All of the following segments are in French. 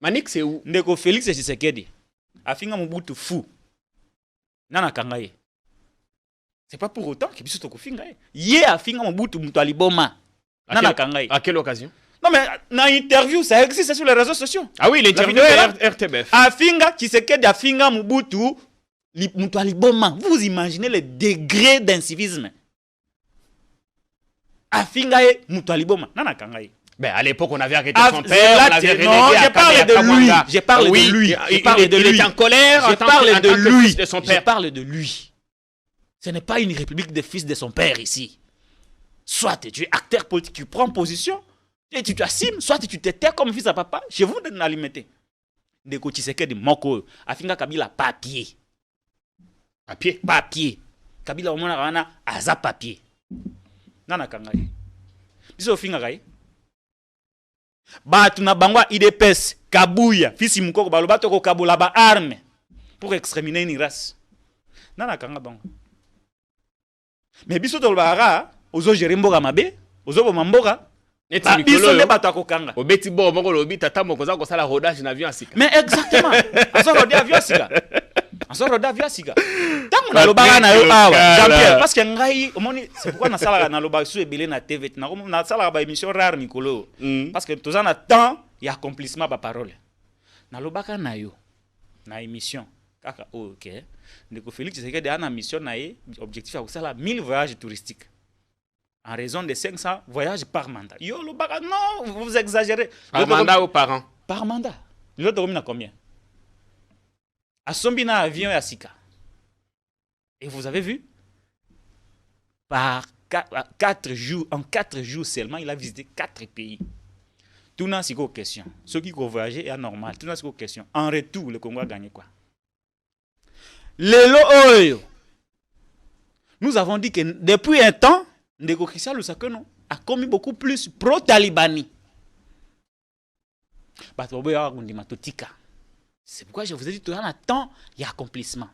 Manik c'est où? Ndeko Félix Tshisekedi. Afinga Mobutu fou. Nana kangaye. C'est pas pour autant qu'il puisse te finga. Yé afinga Mobutu Mutali Boma. Nana kangaye. À quelle occasion? Non mais dans l'interview ça existe sur les réseaux sociaux. Ah oui, l'interview de RTBF. Afinga Tshisekedi afinga Mobutu Mutali Boma. Vous imaginez le degré d'incivisme. Afinga Mutali Boma. Nana kangaye. Ben à l'époque on avait arrêté son père, on avait relégué je parle de lui. Je parle oui, de lui. Il était en colère. Je parle de lui. De son père. Je parle de lui. Ce n'est pas une république de fils de son père ici. Soit tu es acteur politique, tu prends position et tu t'assumes, soit tu te tais comme fils à papa. Chez vous, de n'alimenter. De côté de Moko, Afinga Kabila papier. Papier. Kabila Omona Aza papier. Nana Kangaye. Biso Finga Gai. Batu na bangwa IDPS Kabuya fils mukoko baloba to ko kabula ba arme pour exterminer une race. Nana kanga bango. Mais biso to bara ozo gérer mboka mabe, ozo boma mboka. Biso ne batu akokanga. Obeti bo moko lobi tata moko za ko sala rodage na avion asika. Mais exactement. Azo rodage avion asika. Azo rodage avion asika. Tango na lobaka na yo awa Jean-Pierre parce que ngai omoni c'est pourquoi na sala na lobaka su ebele na TV na sala ba émission rare Mikolo parce que tous en a temps il y a accomplissement ba parole na lobaka na yo na émission kaka OK ndeko Félix Tshisekedi ana mission na ye objectif à sala 1000 voyages touristiques en raison de 500 voyages par mandat yo lobaka non vous exagérez par mandat ou par an par mandat l'autre on a combien à Sombina avion et à Sika. Et vous avez vu, par 4 jours, en 4 jours seulement, il a visité 4 pays. Tout n'a pas de question. Ceux qui ont voyagé est normal. Tout n'a pas de question. En retour, le Congo a gagné quoi? Nous avons dit que depuis un temps, Ndeko Christian Lusakono a commis beaucoup plus pro-Talibani. C'est pourquoi je vous ai dit tout le temps, il y a accomplissement.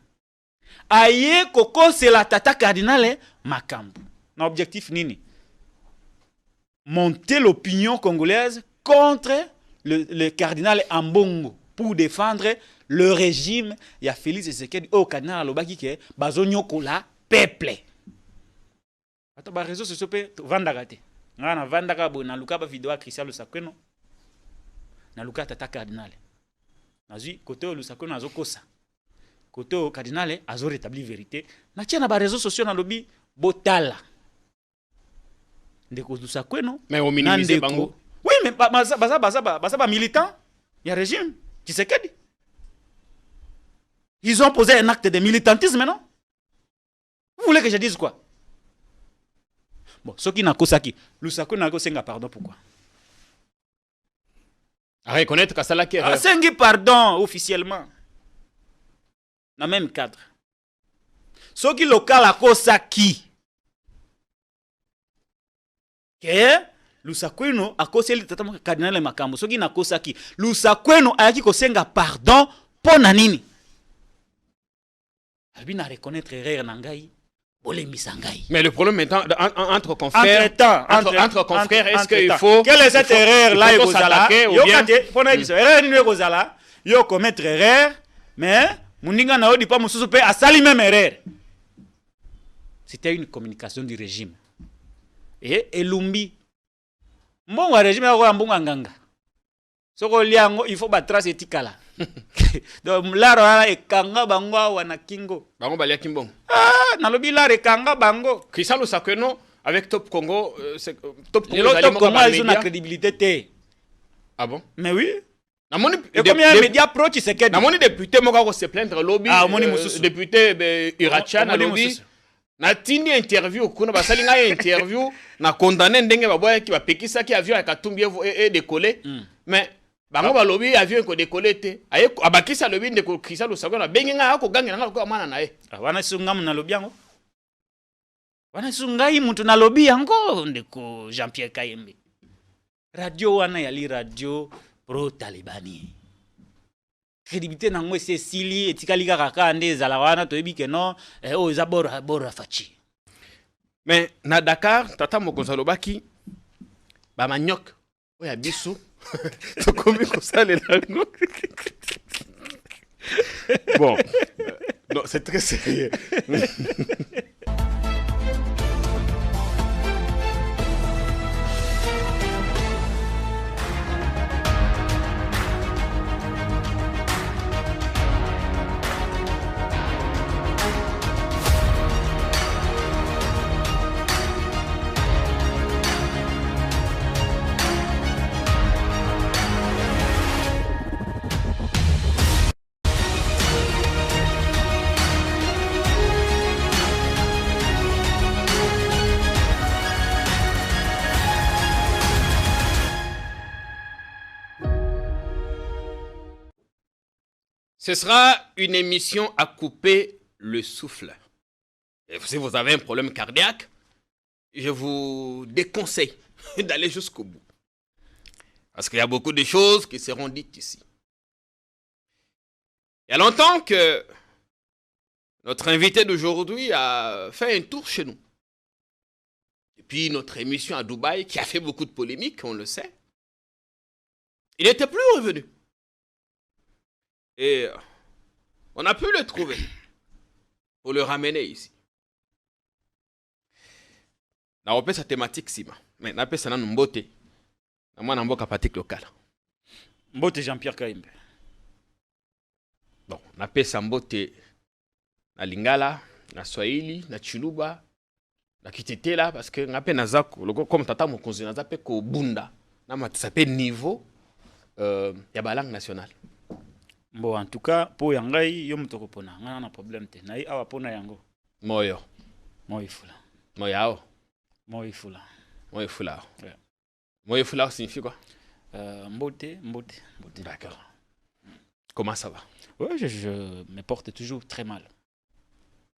Aïe, Koko, c'est la tata cardinale Makambu. L'objectif nini? Monter l'opinion congolaise contre le cardinal Ambongo pour défendre le régime. Il y a Félix Tshisekedi au cardinal Alobaki qui est Bazonyoko la peuple. Attends, les réseaux sociaux peuvent vendre. Na vanda bo na luka ba vidéo à Christian Lusakweno. Na luka tata cardinal. Nazi côté Lusakweno azokosa. Côté au cardinal azo rétabli vérité. Na tia na ba réseaux sociaux na lobby botala. Ndeko Lusakweno. Mais au minimiser bango. Oui, mais ba militant, il y a régime Tshisekedi. Ils ont posé un acte de militantisme, non? Vous voulez que je dise quoi? Bon, ce qui n'a pas ça, Lusakweno n'a pas pardon, pourquoi? À reconnaître que ça l'a erreur. Sengi pardon officiellement. Dans le même cadre. Ce qui local a cosa qui que Lusakweno a causé le traitement cardinal Makambo. Ce qui n'a cosa qui Lusakweno a dit que senga pardon pour nanini. Albi na reconnaître erreur nangai. Mais le problème est entre confrères. Entre confrères, est-ce qu'il faut. Quelle est cette erreur là? Il faut commettre erreur, mais Mundinga na odi pas mususu pe asali même erreur. C'était une communication du régime. Et Elumbi. Mbongo régime ya mbongo nganga. Soko liango il faut battre cette tikala. Donc là et kanga bango wana kingo. Bango balia kimbong. Ah, nalobi là rekanga bango. Christian Lusakweno avec Top Congo, Top Congo ils ont la crédibilité té. Ah bon? Mais oui. Et combien de médias pro Tshisekedi? Namoni député moko se plaindre lobby. Ah, moni mususu. Député Irachan na lobby. Na tindi interview kuna basali nga interview na condamné ndenge baboya ki bapekisa ki avion ya Katumbi et décoller. Mais bango ba lobby avion ko décoller te. Aye abakisa lobby ndeko Christian Lusakweno bengi nga ko gangela nga ko mana na ye. Wana sunga mu na lobby yango. Wana sunga yi muntu na lobby yango ndeko Jean-Pierre Kayembe. Radio wana yali radio pro Talibani. Crédibilité nango c'est sili etikali kaka nde ezala wana toyebi ke non o ezabora fachi. Mais na Dakar tata mokonzi alobaki ba maniok oya biso tokomi kosalela yango. Bon, non, c'est très sérieux. Ce sera une émission à couper le souffle. Et si vous avez un problème cardiaque, je vous déconseille d'aller jusqu'au bout. Parce qu'il y a beaucoup de choses qui seront dites ici. Il y a longtemps que notre invité d'aujourd'hui a fait un tour chez nous. Et puis notre émission à Dubaï, qui a fait beaucoup de polémiques, on le sait, il n'était plus revenu. Et on a pu le trouver pour le ramener ici. On a sa thématique Sima. Mais on a sa Mbote. On a une pratique locale. Mbote Jean-Pierre Kayembe. Bon, on a sa Mbote na Lingala, na Swahili, na Chiluba, na Kitetela, parce que on a na Zako, comme tata mokonzi na zape ko bunda. Na matsape niveau ya ba langue nationale. Bon, en tout cas, pour yangai, yo mutoko pona. Ngana na problème te. Na awa pona yango. Moyo. Moyo fula. Moyao. Moyo fula. Moyo fula. Ouais. Moyo fula signifie quoi? Mbote. D'accord. Comment ça va? Ouais, je me porte toujours très mal.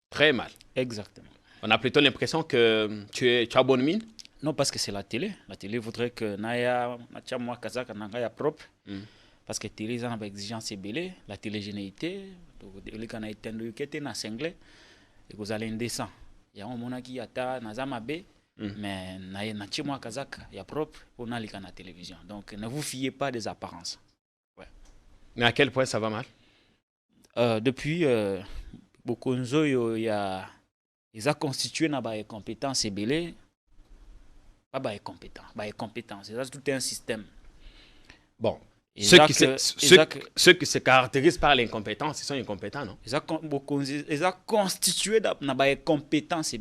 Très mal. Exactement. On a plutôt l'impression que tu as bonne mine? Non, parce que c'est la télé. La télé voudrait que Naya, Nachamwa, Kazaka, Nangaya propre. Parce que télé a une exigence belée, la télégénéité, le canal est un single, et vous allez indécent. Il y a un mona qui a Nazamabe, mais na chimwa kazaka, il y a propre, on a la télévision. Donc ne vous fiez pas des apparences. Ouais. Mais à quel point ça va mal? Depuis beaucoup de choses, ils ont constitué des compétences belées, pas des compétences, c'est tout un système. Bon. Ceux qui se caractérisent par l'incompétence, ils sont incompétents, non? Ils ont constitué des compétences,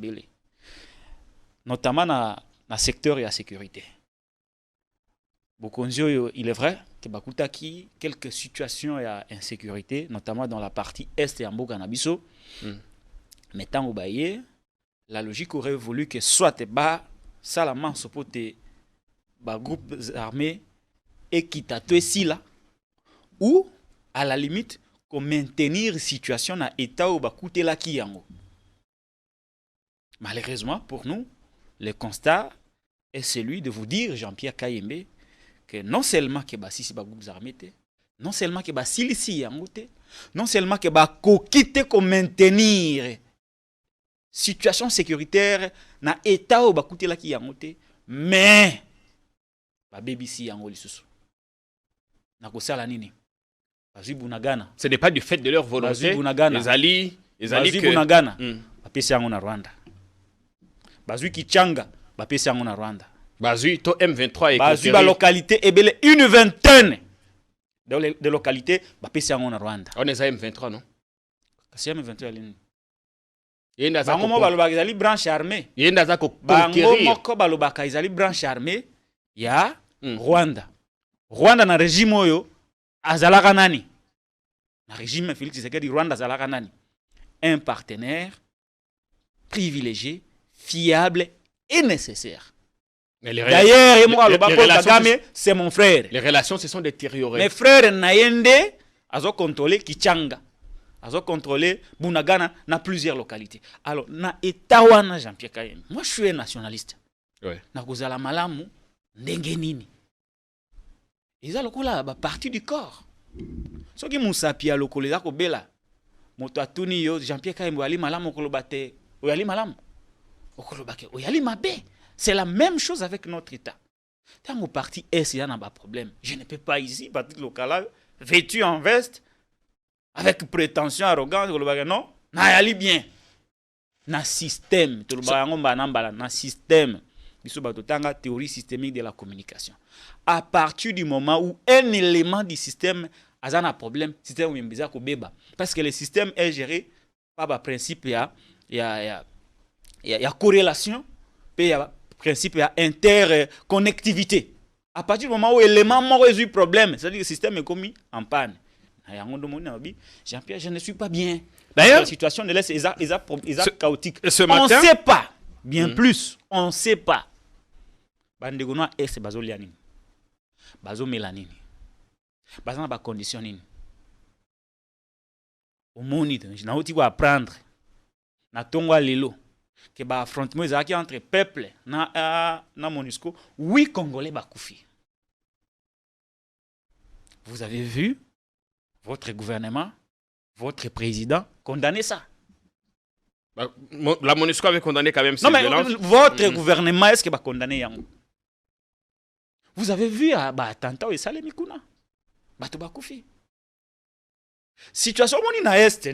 notamment dans le secteur de la sécurité. Il est vrai que quelques situations d'insécurité, notamment dans la partie est et en Bokanabiso, mais tant au Baye, la logique aurait voulu que soit Salaman supporte groupes armés et qui t'a ici là, ou à la limite, qu'on maintenir situation dans l'état où coûter la kiyango. Malheureusement pour nous, le constat est celui de vous dire, Jean-Pierre Kayembe, que non seulement que si groupes armés, non seulement que si yango, non seulement que quitter qu'on maintenir situation sécuritaire dans l'état où coûter la kiyango, mais BBC yango lisusu. Ce n'est pas du fait de leur volonté. Les alliés que bapesi yango na Rwanda. Bazui Kichanga bapesi yango na Rwanda. Bazui to M23 et bazui ba localité ebele une vingtaine de localités bapesi yango na Rwanda. On est à M23 non? Kasi M23 lini? Yenda za ko balobaka ezali branche armée. Yenda za ko conquérir. Moko balobaka ezali branche armée ya Rwanda. Rwanda na régime oyo azalaka nani? Na régime Félix Tshisekedi Rwanda azalaka nani? Un partenaire privilégié, fiable et nécessaire. D'ailleurs, c'est mon frère. Les relations se sont détériorées. Mes frères Nayende azo contrôler Kichanga, azo contrôler Bunagana dans plusieurs localités. Alors na etawana Jean-Pierre Kayembe. Moi je suis un nationaliste. Ouais. Na kozala malamu ndenge nini? Ils ont la partie du corps. Ce qui m'a sapi à l'okoleza ko bela. Moto atuni yo Jean-Pierre Kayembe ali malamu kolobate. Oyali malamu. Okolobake oyali mabe. C'est la même chose avec notre État. Tant au parti S, il y a un problème. Je ne peux pas ici, parti local, vêtu en veste, avec prétention, arrogance, non, n'ayali bien. Na système, na système. Théorie systémique de la communication. À partir du moment où un élément du système a un problème, le système est bizarre. Parce que le système est géré par le principe, il y a corrélation, il y a principe, il y a interconnectivité. À partir du moment où l'élément m'a résolu le problème, c'est-à-dire que le système est commis en panne. Jean-Pierre, je ne suis pas bien. D'ailleurs, la situation de l'Est est chaotique. Ce On ne matin, sait pas. Bien plus, on ne sait pas. Bandegonoa est bazo lianini. Bazo mélanini. Bazo na ba condition nini. Au monite, na oti ko apprendre. Na tongwa lelo que ba affrontement ezaki entre peuple na MONUSCO, 8 Congolais bakufi. Vous avez vu votre gouvernement, votre président condamner ça. La MONUSCO avait condamné quand même ces violences. Non, mais votre gouvernement, est-ce qu'il va condamner Yango? Vous avez vu attentat au Salé Mikuna? Bato bakufi. Situation moni na est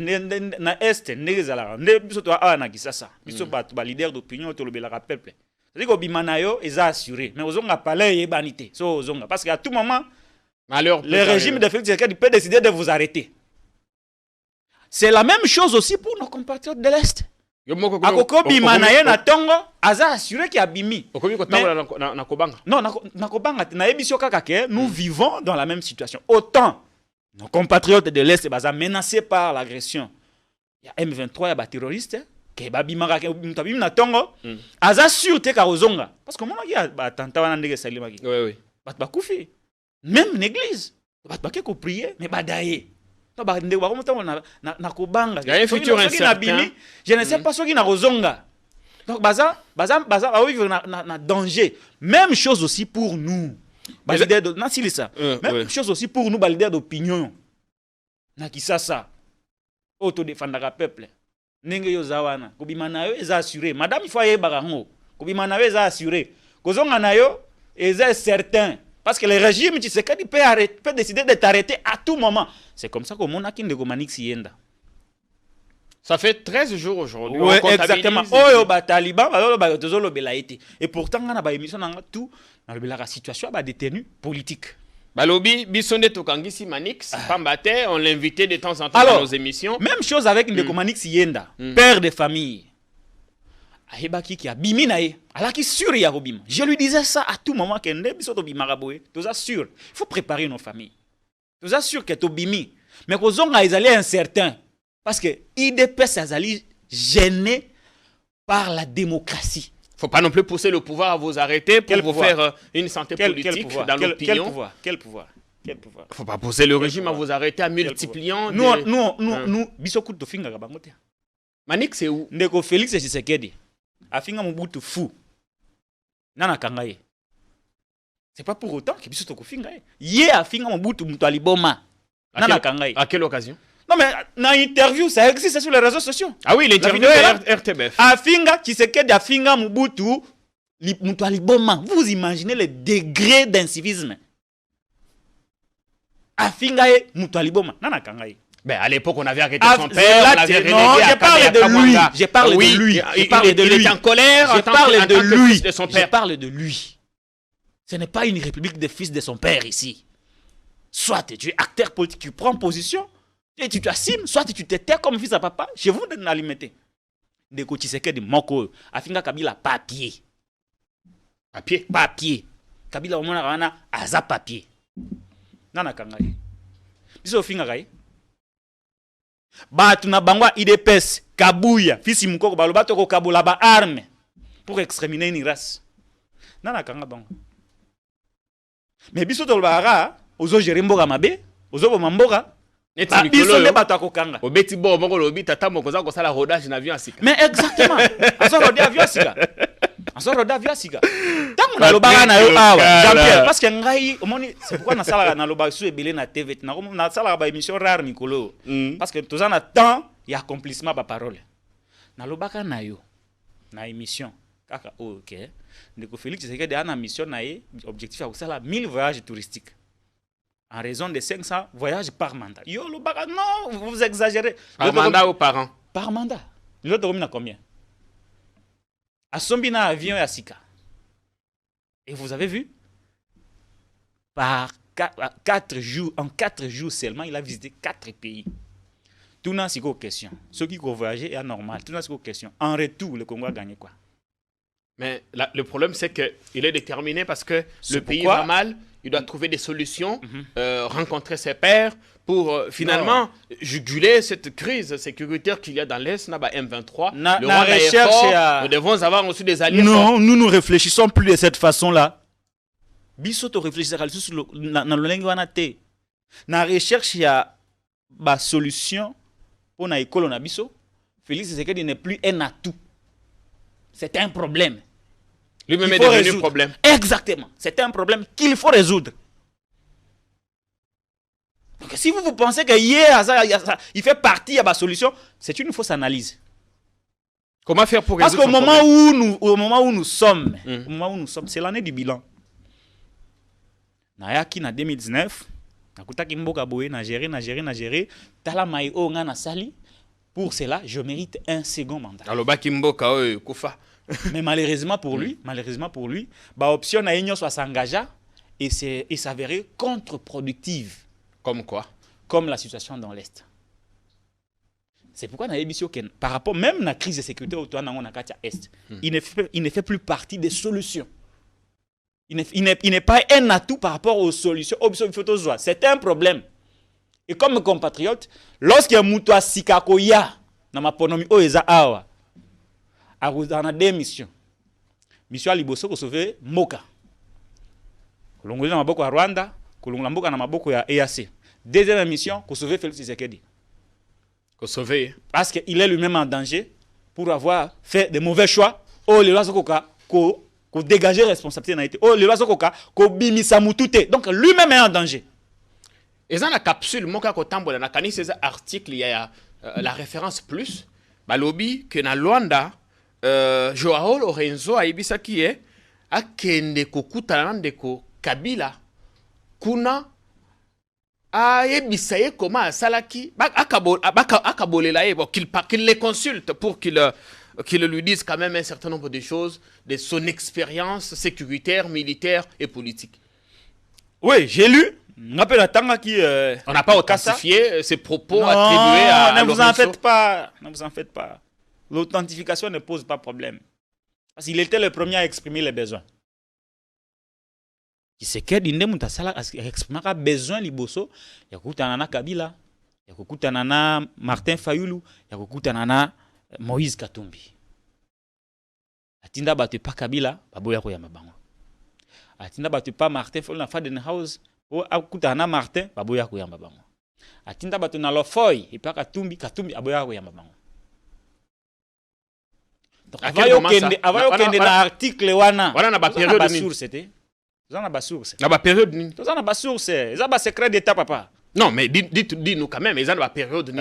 nezala ne biso to ana kisasa. Biso bato ba leader d'opinion to lobela peuple. C'est-à-dire que bimana yo est assuré, mais ozonga palais yebanité. So ozonga parce qu'à tout moment le régime de Félix Tshisekedi peut décider de vous arrêter. C'est la même chose aussi pour nos compatriotes de l'Est. Akoko bimana na tongo aza assuré qu'il a bimi. Non, na kobanga na ebisio kaka ke nous vivons dans la même situation. Autant nos compatriotes de l'Est sont menacés par l'agression. Il y a M23, il y a des terroristes qui sont na tongo aza sûr te ka ozonga parce que mon y a attentat wana ndenge salima ki. Oui. Bat bakufi. Même l'église, bat bakeko prier mais badaye. Il y a un futur incertain. Je ne sais pas ce qui na rozonga. Donc baza vivre na danger. Même chose aussi pour nous. Même chose aussi pour nous leaders d'opinion. Na kisasa. Auto défendre le peuple. Nenge yo zawana. Kobimana yo eza assuré. Madame il faut yeba ngo. Kobimana yo eza assuré. Kozonga na yo eza certain. Parce que le régime Tshisekedi peut décider de t'arrêter à tout moment. C'est comme ça que mon akin de Gomanix yenda. Ça fait 13 jours aujourd'hui. Oui, exactement. Et pourtant, on a une émission tout dans la situation de détenus politiques. Balobi, Bissonde Tokangisi Manix, Pambate, on l'invitait de temps en temps dans nos émissions. Même chose avec Ndekomanix Yenda, père de famille. Ahebaki qui a bimi nae, ala qui sûr ya robim. Je lui disais ça à tout moment que ne biso to bimaraboé, tu es sûr. Il faut préparer nos familles. Tu es sûr que to bimi, mais que zonga izali incertain parce que IDPS azali gêné par la démocratie. Faut pas non plus pousser le pouvoir à vous arrêter pour vous faire une santé politique dans l'opinion. Quel pouvoir? Faut pas pousser le régime à vous arrêter en multipliant. Nous, biso kuto finga kabangote. Manix c'est où? Ndeko Félix Tshisekedi. Afinga Mobutu fou. Nana kangaye. C'est pas pour autant que biso to kofinga. Yé afinga Mobutu mutali boma. Nana kangaye. À quelle occasion? Non mais dans interview ça existe sur les réseaux sociaux. Ah oui, l'interview de RTBF. Afinga Tshisekedi afinga Mobutu mutali boma. Vous imaginez le degré d'incivisme. Afinga mutali boma. Nana kangaye. Ben à l'époque, on avait arrêté son père, on l'avait relégué à Kamanga. Je parle de lui. Il était en colère en tant que fils de son père. Je parle de lui. Ce n'est pas une république de fils de son père ici. Soit tu es acteur politique, tu prends position, et tu t'assumes, soit tu te tais comme fils à papa, chez vous de l'alimenter. Ndeko Tshisekedi moko, afinga Kabila papier. Papier. Kabila omona wana aza papier. Nana kangai. Biso finga kai. Batu na bangwa IDPS Kabuya fisi mukoko baloba to ko kabola ba arme pour exterminer une race. Nana kanga bango. Mais biso to bara ozo gérer mboka mabe, ozo bo mamboka. Biso ne bato akokanga. Obeti bo moko lobi tata moko za ko sala rodage na avion asika. Mais exactement. Azo rodage avion asika. Tant na lobaka na yo awa Jean-Pierre parce que ngai omoni c'est pourquoi na sala na lobaka sur ebele na TV na sala ba émission rare mikolo parce que tozana temps ya accomplissement ba parole na lobaka na yo na émission kaka OK ndeko Félix Tshisekedi a une mission na objectif à ça 1000 voyages touristiques en raison de 500 voyages par mandat. Yo le baga non, vous exagérez. Par mandat ou par an? Par mandat. L'autre commune a combien? A Sombina avion et à Sika. Et vous avez vu? Par 4 jours, en 4 jours seulement, il a visité 4 pays. Tout n'a pas de question. Ceux qui ont voyagé est normal. Tout n'a pas de question. En retour, le Congo a gagné quoi? Mais le problème, c'est qu'il est déterminé parce que le pays va mal. Il doit trouver des solutions, rencontrer ses pairs pour finalement juguler cette crise sécuritaire qu'il y a dans l'Est, M23. Nous devons avoir aussi des alliés. Non, nous ne réfléchissons plus de cette façon-là. Bisoto réfléchissons dans le langue wanate. Na recherche il y a ba solution pour na école na biso. Félix Tshisekedi n'est plus un atout. C'est un problème. Lui-même est devenu un problème. Exactement. C'est un problème qu'il faut résoudre. Donc, si vous pensez que il fait partie de la solution, c'est une fausse analyse. Comment faire pour résoudre Parce qu'au moment où nous sommes, c'est l'année du bilan. Nayaki na 2019, nakutaki mboka boye na gérer, tala mai o nga na sali. Pour cela, je mérite un second mandat. Alors baki mboka kufa. Mais malheureusement pour lui, bah option na union soit s'engager et s'avérer contre-productive. Comme quoi? Comme la situation dans l'Est. C'est pourquoi par rapport même à la crise de sécurité autour de la Est, il ne fait plus partie des solutions. Il n'est pas un atout par rapport aux solutions. C'est un problème. Et comme compatriote, lorsqu'il y a Moutoua Sikakoya dans ma ponomi Oeza Awa, on a deux missions. Mission à Liboso pour sauver Moka. Kolongoli na maboko ya Rwanda, kolongola mboka na maboko ya EAC. Deuxième mission, pour sauver Félix Tshisekedi. Sauver. Parce qu'il est lui-même en danger pour avoir fait de mauvais choix. Oh, les lois ko dégager responsabilité. Oh, les lois ko bimisa mutute. Donc lui-même est en danger. Et dans la capsule, Moka Kotambola, na kani ces articles, il y a la référence plus. Balobi que na Luanda, Joao Lorenzo aibisa qui est a kende kokutana ndeko Kabila kuna aibisa ye comment asalaki akabolela ye qu'il les consulte pour qu'il lui dise quand même un certain nombre de choses de son expérience sécuritaire, militaire et politique. Oui, j'ai lu. On n'a pas authentifié ces propos attribués à ne vous en faites pas. Ne vous en faites pas. L'authentification ne pose pas problème. Parce qu'il était le premier à exprimer les besoins. Il sait qu'il y a besoin liboso. Il y a Kabila, il y a Martin Fayulu, il y a Moïse Katumbi. Atinda batu pas Kabila, baboya ko yamba bango. Atinda batu pas Martin Fayulu na Fadenhouse, o akutana Martin, baboya ko yamba bango. Atinda batu na Lofoy, et pas Katumbi, aboya ko yamba bango. Donc avant kende na article wana. Voilà na ba période de source c'était. Ça na ba source. Na ba période ni. Ça na ba source. Ça ba secret d'état papa. Non mais dis-nous quand même, ça na ba période ni.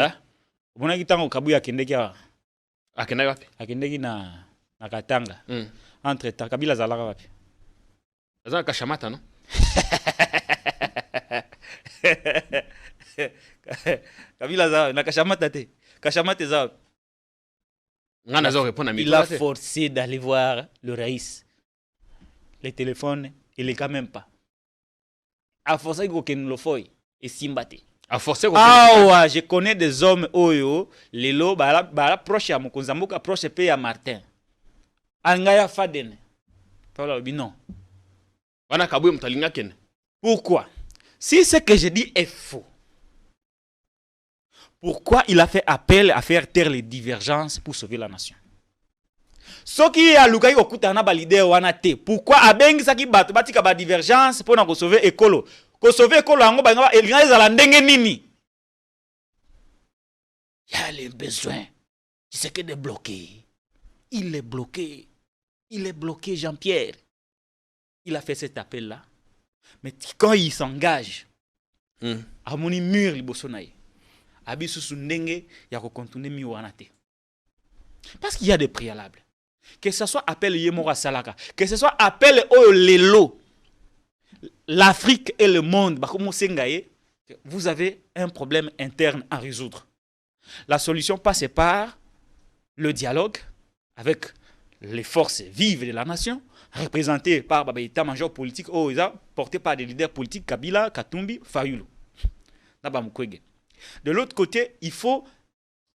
Bona kitango kabuya kendeki a. Akenda wapi? Akendeki na Katanga. Entre Kabila zalaka wapi? Ça ka Shamata non? Kabila za na Kashamata te. Kashamata za. Il a forcé d'aller voir le Raïs. Les téléphones, il les quand même pas. A forcé qu'on le foy et Simbate. A forcé ouais, je connais des hommes oyo, les lots, bah proche à mon konzamboka proche paye à Martin. Angaya Faden. Non. Pourquoi? Si ce que je dis est faux, pourquoi il a fait appel à faire taire les divergences pour sauver la nation? Ce qui a Lukai Okutana balide wana te. Pourquoi abengi saki bato batika ba divergence pour na sauver écolo? Ko sauver écolo ango ba ngaba elingana za ndenge nini? Il y a les besoins. Tu sais que de bloquer. Il est bloqué. Il est bloqué Jean-Pierre. Il a fait cet appel là. Mais quand il s'engage, à mon mur liboso naï. Abisu ndenge ya ko continuer mi wana te. Parce qu'il y a des préalables. Que ce soit appel Yemora Salaka, que ce soit appel au Lelo, l'Afrique et le monde, vous avez un problème interne à résoudre. La solution passe par le dialogue avec les forces vives de la nation, représentées par l'état-major politique, porté par des leaders politiques, Kabila, Katumbi, Fayulu. De l'autre côté, il faut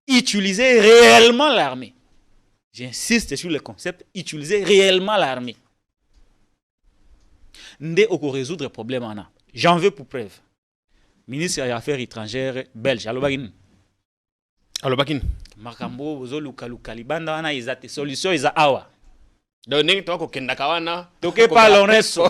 utiliser réellement l'armée. J'insiste sur le concept, utiliser réellement l'armée. Ndé oko résoudre le problème. J'en veux pour preuve. Ministre des Affaires étrangères belge, Alobagin. Makambo, Zoluka, Lukalibanda, wana izate solution iza awa. Donc, toi, kenda kawana. Toke pas Lorenzo.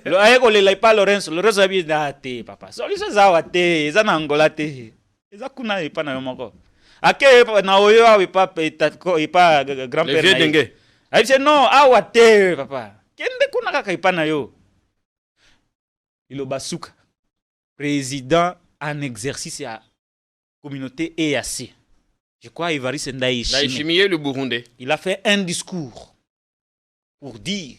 Le ayeko le pas Lorenzo. Lorenzo abi date, papa. Solution za awa te, iza na Angola te. Iza kuna ipa na yomoko. Ake na oyo awi pa grand-père. Le vieux dengue. Ayi se non, awa te, papa. Kende kuna kaka ipa na yo. Ilobasuka. Président en exercice à communauté EAC. Je crois Evariste Ndayishimiye le Burundais. Il a fait un discours pour dire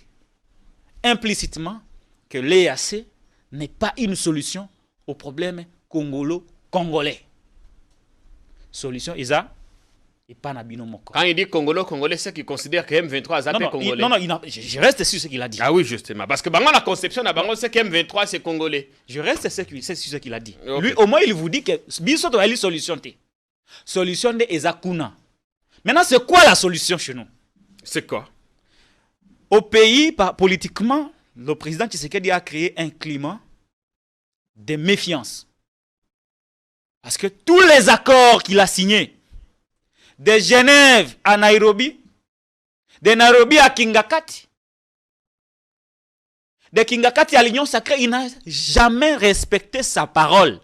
implicitement que l'EAC n'est pas une solution au problème congolais. Solution Isa et pas Nabino Moko. Quand il dit congolais, c'est qu'il considère que M23 est congolais. Non, je reste sur ce qu'il a dit. Ah oui, justement. Parce que la conception de Bango, c'est que M23 c'est congolais. Je reste sur ce qu'il a dit. Okay. Lui, au moins, il vous dit que Biso doit aller solution. Solution de Ezakuna. Maintenant, c'est quoi la solution chez nous? C'est quoi? Au pays, politiquement, le président Tshisekedi a créé un climat de méfiance. Parce que tous les accords qu'il a signés, de Genève à Nairobi, de Nairobi à Kingakati, de Kingakati à l'Union sacrée, il n'a jamais respecté sa parole.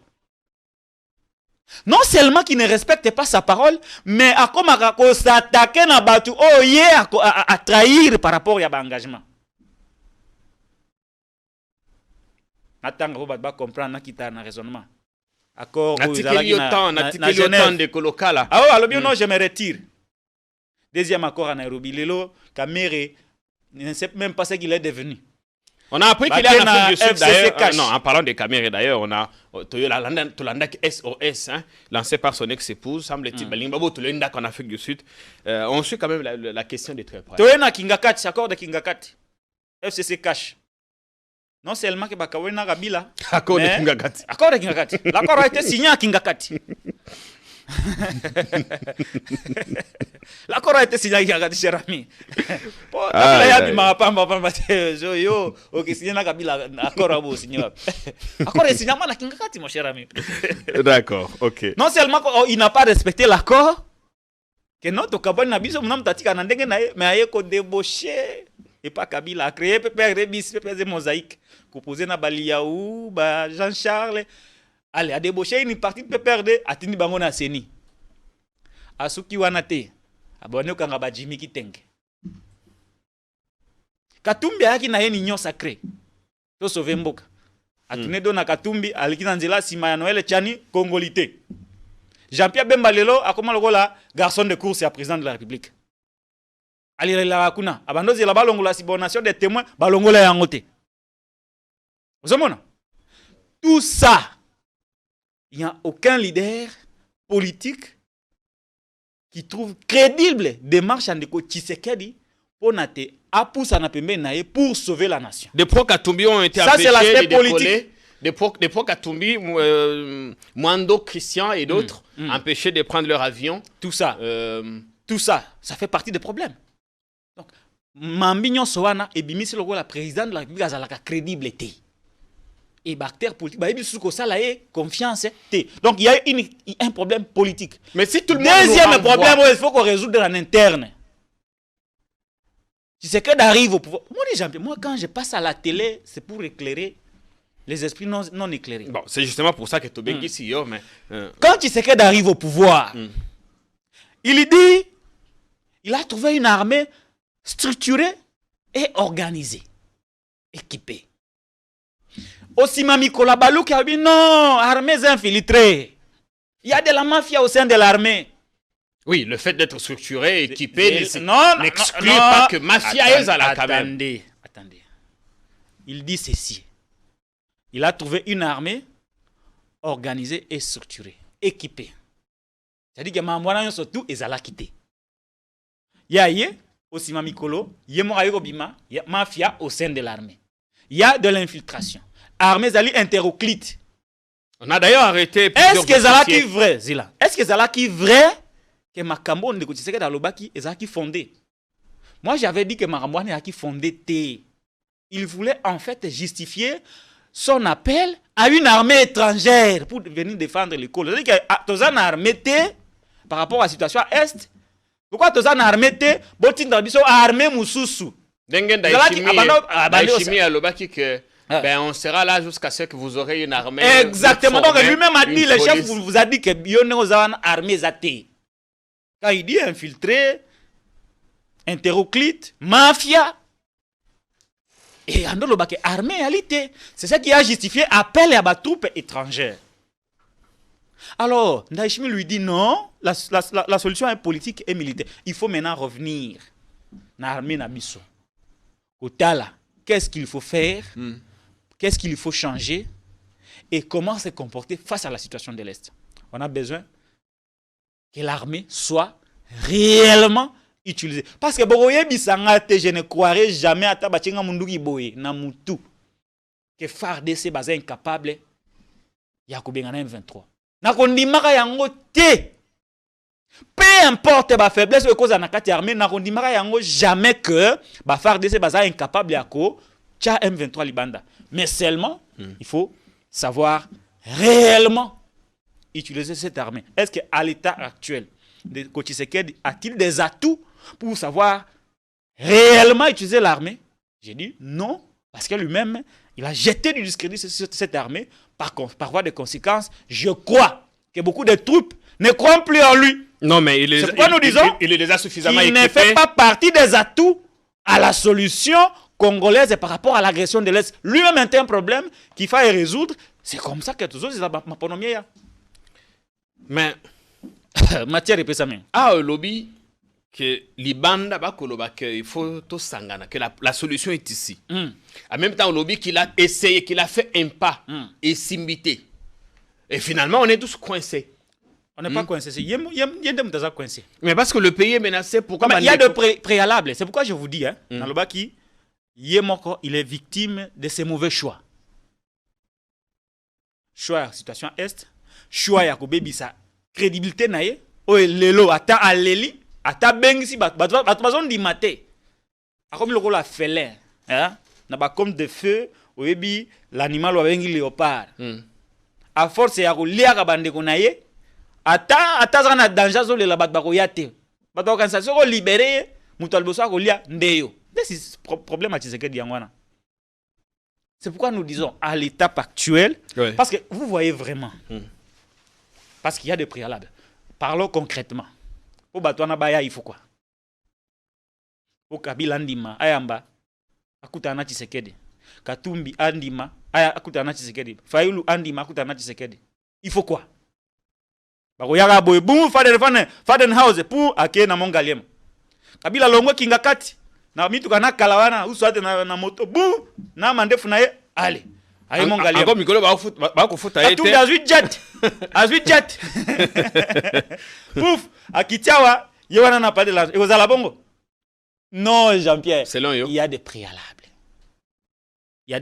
Non seulement qu'il ne respecte pas sa parole, mais à comme s'attaquer na batu à trahir par rapport à l'engagement. Attends, vous va comprendre qui t'a un raisonnement. Accord autant de colocala. Ah alors bien non, je me retire. Deuxième accord à Nairobi, Lelo Kamere ne sait même pas ce qu'il est devenu. On a appris qu'il est en Afrique du Sud d'ailleurs. Non, en parlant de Kamere d'ailleurs, on a Tolandak SOS, hein, lancé par son ex-épouse, semble-t-il, Balingabo Tolandak en Afrique du Sud. On suit quand même la question des très près. Toyena Kingakati, accord de Kingakati. FCC cash. Non seulement que Bakawena Kabila. Accord de Kingakati. Accord de Kingakati. L'accord a été signé à Kingakati. L'accord a été signé à Kingakati, cher ami. L'accord est signé à Kingakati, mon cher ami. D'accord, ok. Non seulement il n'a pas respecté l'accord, que notre Kabal n'a pas mais il a débauché. Et pas Kabila a créé PPR Rebis, PPR Mosaïque, composé na Baliaou, Jean-Charles. Allez, a débauché une partie de PPRD, a tenu Bangona Seni. Asuki Wanate, abonné au Kangaba Jimmy Kiteng. Katumbi a qui n'a une union sacrée. To sauver Mboka. A tourné dans Katumbi, a l'Ikinanzela, Simaya Noël Tchani, Congolité. Jean-Pierre Bembalelo a comment le là, garçon de course et président de la République. Ali la kuna abandozi la balongola sibonation des témoins balongola yangote. Vous avez tout ça, il n'y a aucun leader politique qui trouve crédible démarche en déco Tshisekedi pour nater apousa na pembe nae pour sauver la nation. Des pro-Katumbi ont été ça, empêchés de décoller. Des pro-Katumbi, Mwando, Christian et d'autres empêchés de prendre leur avion. Tout ça, ça fait partie des problèmes. Donc, Mambignon Soana et Bimis Logo, la présidente de la République, a la crédibilité. Et bactère politique, confiance. Donc, il y a un problème politique. Mais si tout le monde. Deuxième problème, il faut qu'on résoudre en interne. Tu sais que d'arriver au pouvoir. Moi, quand je passe à la télé, c'est pour éclairer les esprits non éclairés. Bon, c'est justement pour ça que tu es ici. Quand tu sais que d'arriver au pouvoir, il dit il a trouvé une armée structurée et organisée, équipée. Aussi, Mami Kolabalou qui a dit non, armées infiltrées. Il y a de la mafia au sein de l'armée. Oui, le fait d'être structuré, équipé, n'exclut pas que mafia est à la quand même. Attendez. Il dit ceci. Il a trouvé une armée organisée et structurée, équipée. C'est-à-dire que Mamouana surtout ils allaient quitter. Il y a aussi Mamikolo, il y a mafia au sein de l'armée. Il y a de l'infiltration. Armée zali hétéroclite. On a d'ailleurs arrêté. Est-ce que Zala qui vrai, Zila? Est-ce que Zala qui vrai que Makambo ne côté dans l'Obaki est qui fondé? Moi j'avais dit que Makambo n'est qui fondé T. Il voulait en fait justifier son appel à une armée étrangère pour venir défendre l'école. C'est-à-dire que tu as une armée T par rapport à la situation à Est. Pourquoi tu as une armée T? Botin dans l'issue armée Moussoussou. Dengen Daishimi à l'Obaki que on sera là jusqu'à ce que vous aurez une armée. Exactement. Donc lui-même a dit, le chef vous a dit que Bionne aux armée Zate. Quand il dit infiltré, hétéroclite, mafia. Et en le bac armée alité. C'est ça qui a justifié appel à la troupe étrangère. Alors, Ndaishimi lui dit non, la solution est politique et militaire. Il faut maintenant revenir dans l'armée Nabiso. Au Tala, qu'est-ce qu'il faut faire? Qu'est-ce qu'il faut changer? Et comment se comporter face à la situation de l'Est? On a besoin que l'armée soit réellement utilisée. Parce que je ne croirais jamais à Tabatinga Munduki Boye, Namutu, que FARDC est incapable de faire 23. Nakondimaka yango te. Peu importe la faiblesse de cause de l'armée, nakondimaka yango jamais que FARDC est incapable de faire M23 Libanda. Mais seulement, il faut savoir réellement utiliser cette armée. Est-ce qu'à l'état actuel, Kochisekedi a-t-il des atouts pour savoir réellement utiliser l'armée? J'ai dit non, parce que lui-même, il a jeté du discrédit sur cette armée. Par voie de conséquence, je crois que beaucoup de troupes ne croient plus en lui. Non, mais il les a suffisamment équipés. Il ne fait pas partie des atouts à la solution congolaise par rapport à l'agression de l'Est. Lui-même a un problème qu'il faut résoudre. C'est comme ça que tous les autres, ma ponomie. Mais, matière et ça même. Le lobby, que Libanda, il faut tout sangana, que la solution est ici. En même temps, le lobby qu'il a essayé, qu'il a fait un pas et s'imiter. Et finalement, on est tous coincés. On n'est pas coincés. Il y a des gens coincés. Mais parce que le pays est menacé, pourquoi il y a de préalables. C'est pourquoi je vous dis, dans le baki, il est victime de ses mauvais choix. Choix à situation Est, choix à Kobebi sa crédibilité naïe, lelo ata aleli, ata bengsi batbazon di maté. Comme le rôle a félin, n'a pas comme de feu, oyebi l'animal ou bengi léopard. À force ya ko lia ka bande ko naïe, ata zana danger zo le la batbako yate. Batbako kansa so ko libérer, mutu alboso ko lia ndeyo. C'est problème à Tshisekedi Yangwana. C'est pourquoi nous disons à l'étape actuelle, parce que vous voyez vraiment, parce qu'il y a des préalables. Parlons concrètement. Pour Batouana Baya, il faut quoi? Pour Kabila Andima, Ayamba, Akutana Tshisekedi. Katumbi Andima, Akutana Tshisekedi. Fayulu Andima, Akutana Tshisekedi. Il faut quoi? Bakoyaga boy, boum, Fadenhouse, pour Ake na Mongaliem. Kabila Longo Kingakati. Na mitu kana kalawana uswate na moto bu na mandefu na ye ale ayi mongali ako mikolo ba ko futa yete atumbi azwi jet pouf akitiawa yewana na pas de l'argent ekozala bongo non Jean-Pierre selon yo il y a des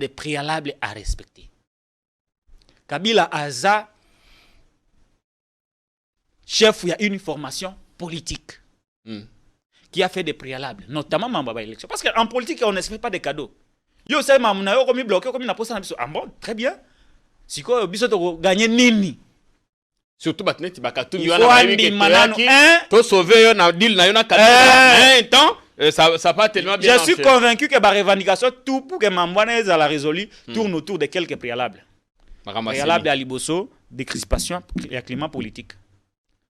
préalables à respecter. Kabila Aza chef, il y a une formation politique qui a fait des préalables, notamment Mamba élection. Parce qu'en politique, on ne se fait pas des cadeaux. Yo, c'est Mamuna, yo, comme il bloqué, comme il n'a pas ça. Ah bon, très bien. Si quoi, biso to gagner nini. Surtout batnet bakatu yo na bayi to sauver yo na deal na yo na kata. Temps ça pas tellement bien. Je suis convaincu que la revendication tout pour que Mambwana la résolu tourne autour de quelques préalables. Préalables à Liboso, décrispation et à climat politique.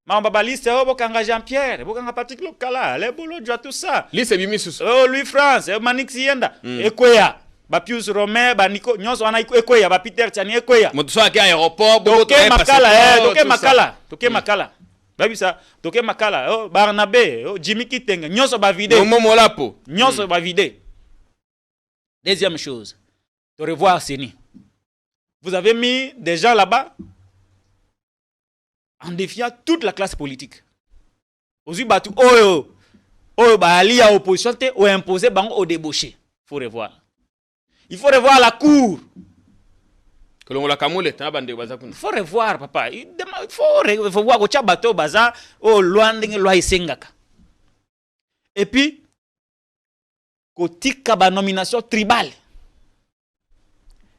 Mamba liste Bokanga Jean-Pierre, Bokanga Patrick Lokala, les Bolo tout ça. Liste Bimisus. Oh Louis France, Manix Yenda, Ekoya, Bapius Romain, Baniko, Nyons on a Ekoya, ba Peter Tiani Ekoya. Moto à aéroport, Toke Makala, Toke Makala. Babi ça, Toke Makala, oh, Barnabé, oh, Jimmy Kiteng, nyonso ba vide. Momo Lapo. Nyonso ba vide. Deuxième chose, de revoir Seni. Vous avez mis des gens là-bas en défiant toute la classe politique. Aujourd'hui, Batu, bah, ali à opposition, ou imposer bango au débauché. Il faut revoir. Il faut revoir la cour. Il faut revoir, papa. Il faut voir que bateau baza au loin de loi isengaka. Et puis, kotika ba nomination tribale.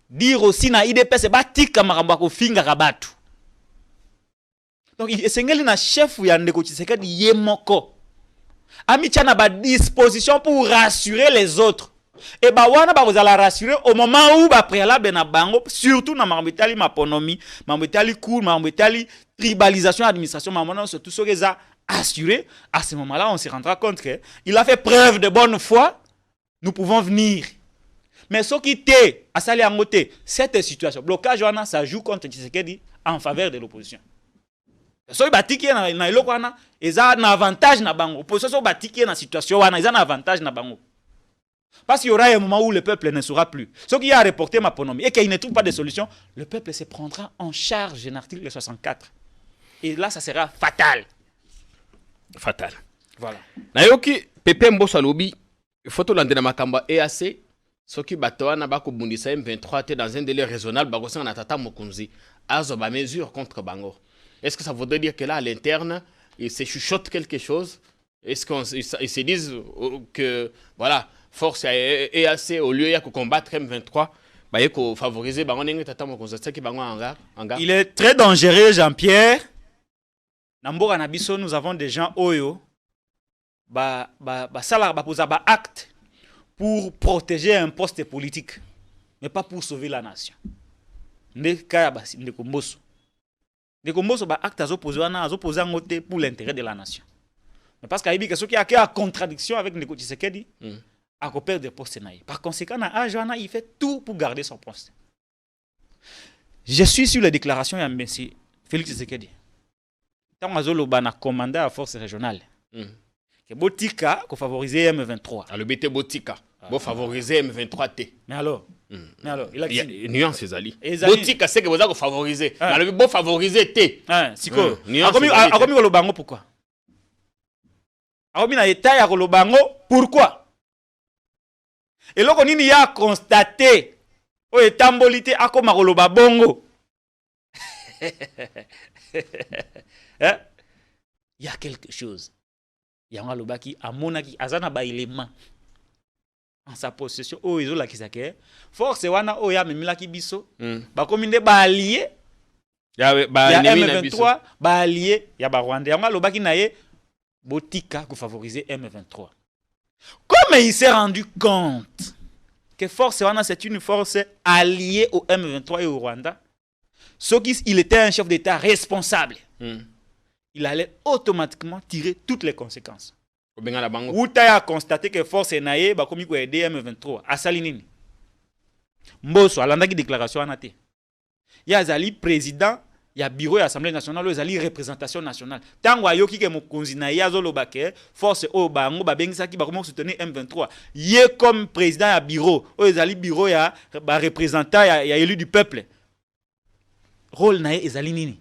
Dire aussi na IDP c'est ba tika makambo ko finga kabatu. Donc esengeli na chef ya ndeko Tshisekedi yemoko. Ami tchana ba disposition pour rassurer les autres. Et bah wana ba la rassurer au moment où ba préalable na bango surtout na mambetali maponomi, mambetali cour, mambetali tribalisation administration, mamona surtout ce qu'ils a assuré. À ce moment-là, on se rendra compte que il a fait preuve de bonne foi. Nous pouvons venir. Mais ce qui était à salir en côté, cette situation, blocage wana ça joue contre Tshisekedi en faveur de l'opposition. So batiki na iloko wana eza na avantage na bango. Opposition so batiki na situation wana eza na avantage na bango. Parce qu'il y aura un moment où le peuple ne saura plus. Ce qui a reporté ma ponomie et qu'il ne trouve pas de solution, le peuple se prendra en charge en article 64. Et là, ça sera fatal. Fatal. Voilà. Nayoki, Pepe Mbosso Lobi, il faut tout l'entendre makamba EAC, ce qui batoana bako bundisa M23 dans un délai raisonnable, bagosan na tata mokunzi, azo ba mesure contre Bango. Est-ce que ça voudrait dire que là, à l'interne, il se chuchote quelque chose? Est-ce qu'ils se disent que, voilà, force EAC, au lieu de combattre M23, bah, il faut favoriser il est très dangereux, Jean-Pierre. Namboka Nabiso, nous avons des gens oyo, acte pour protéger un poste politique, mais pas pour sauver la nation. Ndekomboso acte opposé pour l'intérêt de la nation. Mais parce qu'il y a ceux qui ont contradiction avec Ndeko Tshisekedi, à perdre des postes. Par conséquent, il fait tout pour garder son poste. Je suis sur les déclarations de M. Félix Tshisekedi. Tant que je suis commandé à la force régionale, que Botika a favorisé M23. Alors, BT Botika, pour favoriser M23T. Mais alors, il y a une nuance, Ezali. Botika, c'est que vous avez favorisé. Alors, pour favoriser T. C'est quoi? Pourquoi? Pourquoi? Et là, on y a constaté que tambolité a comme Koloba bongo. Il y a quelque chose. Il y a un lobaki a monaki azana ba élément en sa possession. Oh, ils ont la kisake. Force wana oh ya memilaki biso. Ba kominde ba allié. Ya M23 ba allié ya ba Rwanda. Ya lobaki na ye Botika pour favoriser M23. Comme il s'est rendu compte que Force Wana c'est une force alliée au M23 et au Rwanda, il était un chef d'État responsable. Il allait automatiquement tirer toutes les conséquences. Outa a constaté que Force Naye ba komi ko aider M23 à Salinini. Mbosso alandaki déclaration anate. Ya zali président il y a bureau de l'Assemblée nationale, il y a représentation nationale. Tant que yoki ke mokonzi na yazo lobake force o bango ba bengisaki ba comment soutenir M23. Yé comme président ya bureau, o ezali bureau ya ba représentant ya élu du peuple. Rôle na ezali nini?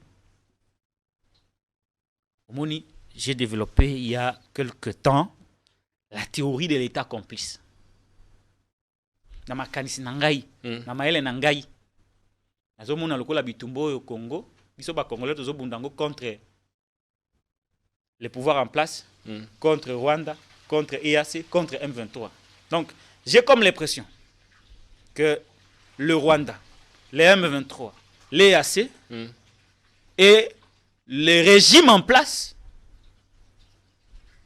Omoni, j'ai développé il y a quelque temps la théorie de l'état complice. Na makanisi nangai, na maele nangai. Nazomona lokola bitumbo au Congo. Ils sont congolais contre les pouvoirs en place, contre Rwanda, contre EAC, contre M23. Donc, j'ai comme l'impression que le Rwanda, les M23, l'EAC et le régime en place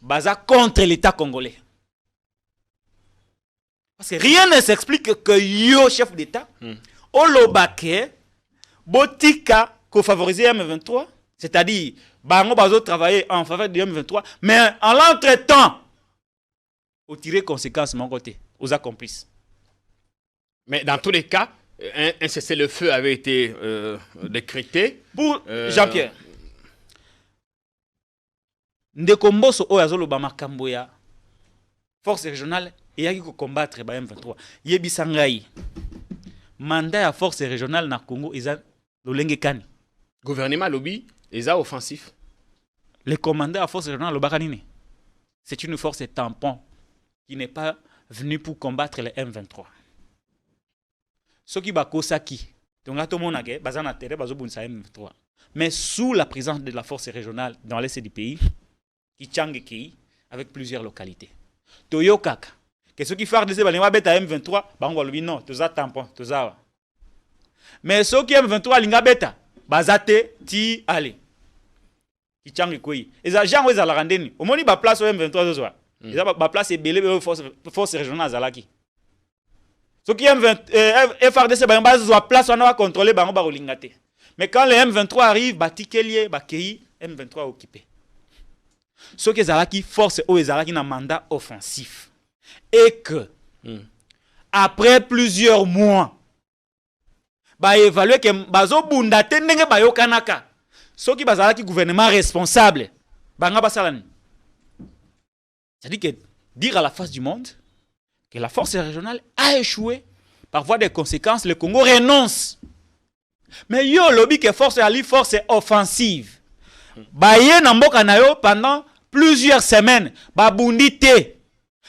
basent contre l'État congolais. Parce que rien ne s'explique que yo, chef d'État, au Lobake, Botika, qu'on favorisait M23, c'est-à-dire, Bango Bazo travailler en faveur de M23, mais en l'entretemps, au tirer conséquence, mon côté, aux accomplices. Mais dans tous les cas, un cessez-le-feu avait été décrété. Pour Jean-Pierre, ndeko Mbosso oyo azoloba makambo ya force régionale eyaki ko combattre ba M23 yebisa ngai mandat ya force régionale na Congo eza lolenge kani gouvernement lobby eza offensif le commandant à force régionale lobaka nini c'est une force tampon qui n'est pas venue pour combattre les M23 soki bakosaki tonga tomona ke bazana terre bazobunisa M23 mais sous la présence de la force régionale dans l'est du pays qui Kei avec plusieurs localités toyokaka que ceux qui font des balima beta M23 bango lobi non toza tampon toza mais ceux qui M23 linga beta bazate ti ale qui Kei et ça gens ils ala randeni omoni ba place M23 zoa ils ba place ebele force régionale zalaki ceux qui FRDC ba zo place on va contrôler bango ba rolingate mais quand les M23 arrivent batikelier ba Kei M23 occupé ceux qui zalaki force ou zalaki na mandat offensif et que après plusieurs mois ba évaluer que bazo bunda te ndenge ba yokanaka ceux qui bazalaki gouvernement responsable banga basalani c'est-à-dire que dire à la face du monde que la force régionale a échoué par voie de conséquences le Congo renonce mais yo lobby que force offensive ba ye na mboka na yo pendant plusieurs semaines babundi te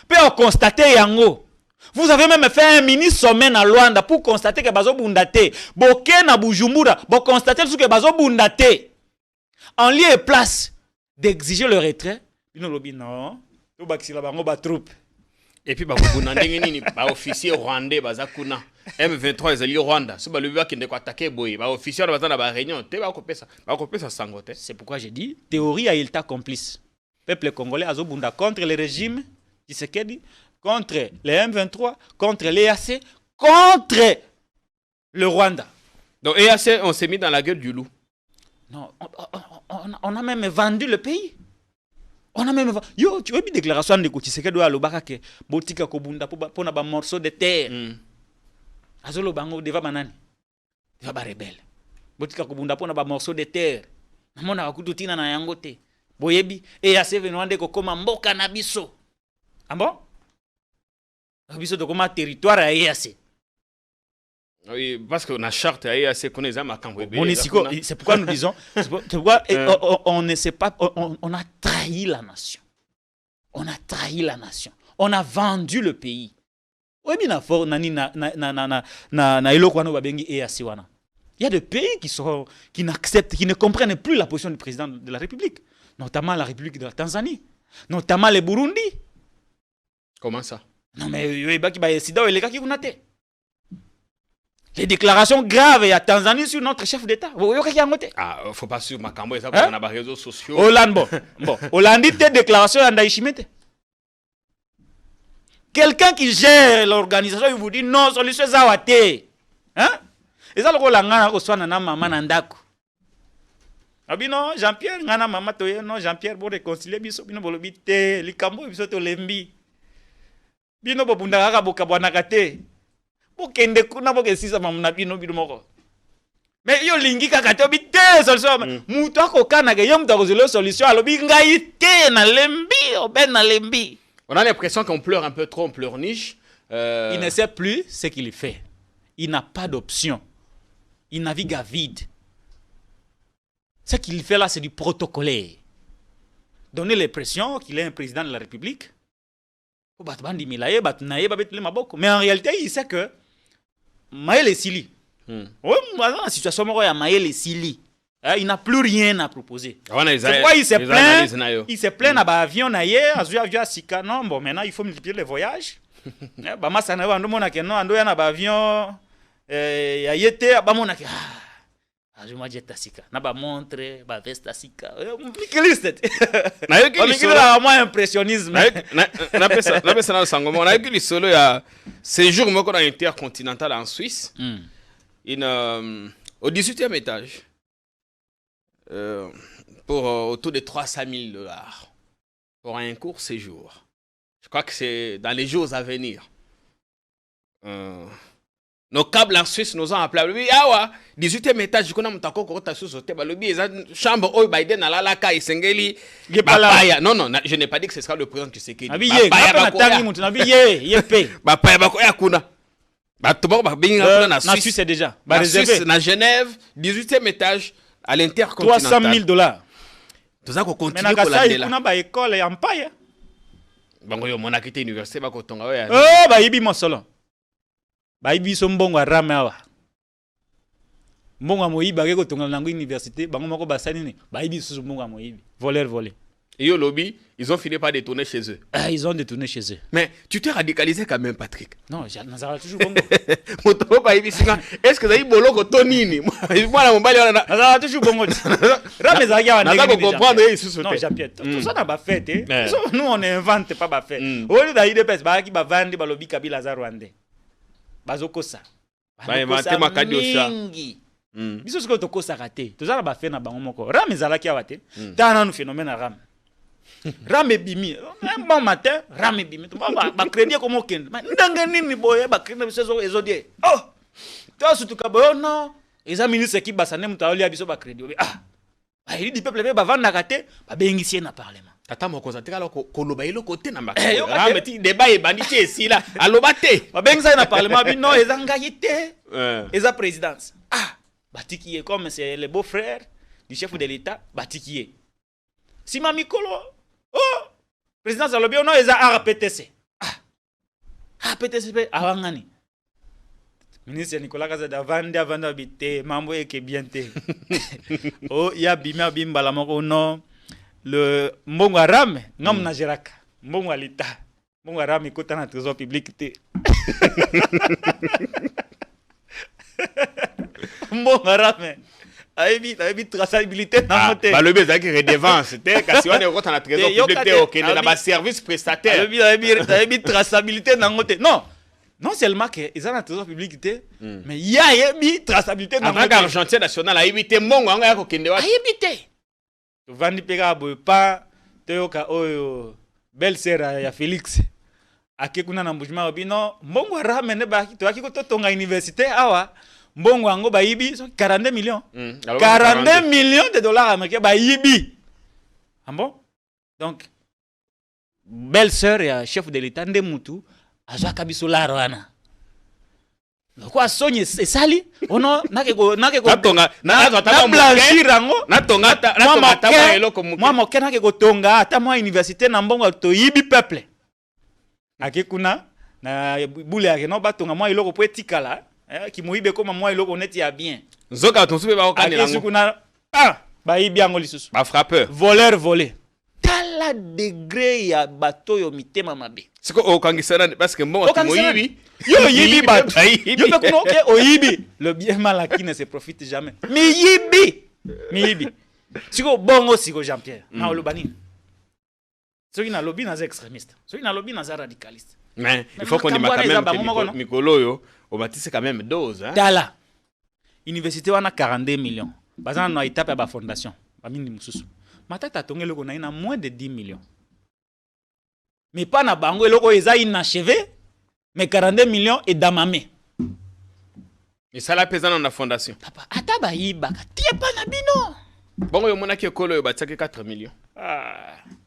peut constater yango. Vous avez même fait un mini sommet à Luanda pour constater que bazo bundate. Boké na Bujumbura, pour constater que bazo bundate. En lieu et place d'exiger le retrait, bino lobi non, to bakisila bango ba troupe. Et puis bakubuna ndenge nini ba officier rwandais bazakuna. M23 ezali Rwanda. So ba lobi ba kende ko attaquer boy, ba officier bazana ba réunion, te ba kopesa sangote. C'est pourquoi j'ai dit théorie à Ilta complice. Peuple congolais azo bunda contre le régime Tshisekedi, contre les M23, contre l'EAC, contre le Rwanda. Donc EAC, on s'est mis dans la gueule du loup. Non, on a même vendu le pays. On a même vendu. Yo, tu vois une déclaration de Tshisekedi à l'Obaka que botika kobunda pour na ba morceau de terre. Azolo bango deva banani. Deva ba rebelle. Botika kobunda pour na ba morceau de terre. Namona akututina na yango te. Boyebi EAC venwande ko koma mboka na biso. Ah bon? Biso de comment territoire à EAC. Oui, parce qu'on a charte à EAC qu'on est à Makambwebe. C'est pourquoi nous disons, c'est pourquoi on ne sait pas, on a trahi la nation. On a trahi la nation. On a vendu le pays. Oui, bien fort nani na eloko wana babengi EAC wana. Il y a des pays qui n'acceptent, qui ne comprennent plus la position du président de la République, notamment la République de la Tanzanie, notamment le Burundi. Comment ça? Non mais les déclarations graves à Tanzanie sur notre chef d'État. Ah, faut pas sur Makambo et ça on a des réseaux sociaux. Hollande bon. Hollande tes déclarations en Daishimete. Quelqu'un qui gère l'organisation il vous dit non solution zawate. Hein? Et ça le ngana ko swana na mama na ndako. Abino Jean-Pierre ngana mama toye non Jean-Pierre pour réconcilier biso bino bolobi te likambo biso to lembi. Bino bo bunda kaka bokabwana kate. Bokende kuna bokesisa mamuna bino moko. Mais yo lingi kaka to bite solution. Mutu akokana ke yo mutu akozelo solution alobi ngai te na lembi oben na lembi. On a l'impression qu'on pleure un peu trop, on pleurniche. Il ne sait plus ce qu'il fait. Il n'a pas d'option. Il navigue à vide. Ce qu'il fait là, c'est du protocolaire. Donner l'impression qu'il est un président de la République. Mais en réalité, il sait que Maël Sili. La situation Maël Sili. Il n'a plus rien à proposer. C'est pourquoi il se plaint. Il se plaint à l'avion. Non, bon, maintenant il faut multiplier les voyages. Je m'en dis tasika. Na ba montre, ba veste tasika. Mikiliste. Na yoki solo à moi impressionnisme. Na pesa na sangomo. Na yoki solo ya séjour moko na intercontinental en Suisse. Au 18e étage. Pour autour de $300,000 pour un court séjour. Je crois que c'est dans les jours à venir. nos câbles en Suisse nous ont appelé oui awa 18e étage kuna mutako ko ta sous hôtel balobi eza chambre oyo Biden alala ka isengeli bapaya non je n'ai pas dit que ce sera le président Tshisekedi bapaya tangi mutu na biye pe bapaya bakoya kuna bato ba binga kuna na Suisse déjà ba réservé na Genève 18e étage à l'intercontinental $300,000 toza ko continuer ko la kuna ba école ya mpaya bango yo monaki te université ba ko tonga oya ba yibi mosolo ba yibi so mbongo arame awa mbongo moyiba ke ko tonga nango université bango moko basani ni ba yibi so mbongo moyibi volé et au lobby ils ont fini par détourner chez eux ils ont détourné chez eux mais tu t'es radicalisé quand même Patrick non nazara toujours bongo moto ba yibi singa est-ce que zayi boloko to nini mwana mobali wana nazara toujours bongo rame za ya ndenge ko comprendre ici non Jean-Pierre tout ça na ba fête nous on invente pas ba fête au lieu d'aller de pes ba ki ba vandi ba lobi Kabila za Rwandais bazokosa ba inventer makadi osha biso siko tokosa raté tozala ba fête na bango moko rame za la ki awate tana no phénomène rame rame bimi un bon matin rame bimi ba crédit comme okende ndanga nini boye ba crédit biso ezodie oh toi surtout ka boyo non eza ministre qui basane mutaoli ya biso ba crédit il dit peuple ba vanda raté ba bengisie na parlement tata moko za tekala ko loba ilo côté na makati rame ti débat e banditi esila aloba te ba bengisa na parlement bi non eza ngayité eza présidence batiki comme c'est le beau-frère du chef de l'État batiki sima mikolo oh président Zalobi ono eza RPTC RPTC awangani ministre Nicolas Kazada vanda bité mambo eke bien te oh ya bima bimbala moko non le mbongo arame ngam na jeraka mbongo alita mbongo arame kota na trésor public te mbongo arame aibi traçabilité na moté ba le beza ki redevance te kasi wana ko na trésor public te okende na ba service prestataire aibi traçabilité na moté non seulement que ils ont un trésor public mais il y a une traçabilité dans le argentier national a évité mongo anga ya kokende wa évité to vandi peka boy pa teyoka oyo belle sœur ya Félix akekuna na mbujima obino mbongo ramene ba to akiko to tonga université awa mbongo ango ba yibi 42 millions 42 millions de dollars américains ba yibi bon donc belle sœur ya chef de l'état ndemutu azaka biso la wana kwa sonye esali ono nakeko natonga na blanchir rango natonga ta eloko muke moi moke nakeko tonga ata moi université na mbongo to yibi peuple akekuna na bule yake no batonga moi eloko po etikala ki moyibe koma moi eloko neti ya bien nzoka tonsupe ba okanela ngo akekuna ba yibi yango lisusu ba frappeur volé tala degré ya bato yo mitema mabe siko okangisana parce que mbongo timoyibi yo yibi bato yo pe kuno ke oyibi le bien mal qui ne se profite jamais mi yibi siko bongo siko Jean-Pierre na olobani soki na lobby na extrémiste soki na lobby na radicaliste mais il faut qu'on dise quand même Mikolo yo o batisse quand même dose hein dala université wana 42 millions bazana na étape ya ba fondation ba mini mususu matata tongelo ko na moins de 10 millions mais pas na bango eloko eza inachevé mais 42 millions et damamé et ça la pesant dans la fondation papa ata ba yibaka tie pa na bino bongo yo monaki ekolo yo batiaki 4 millions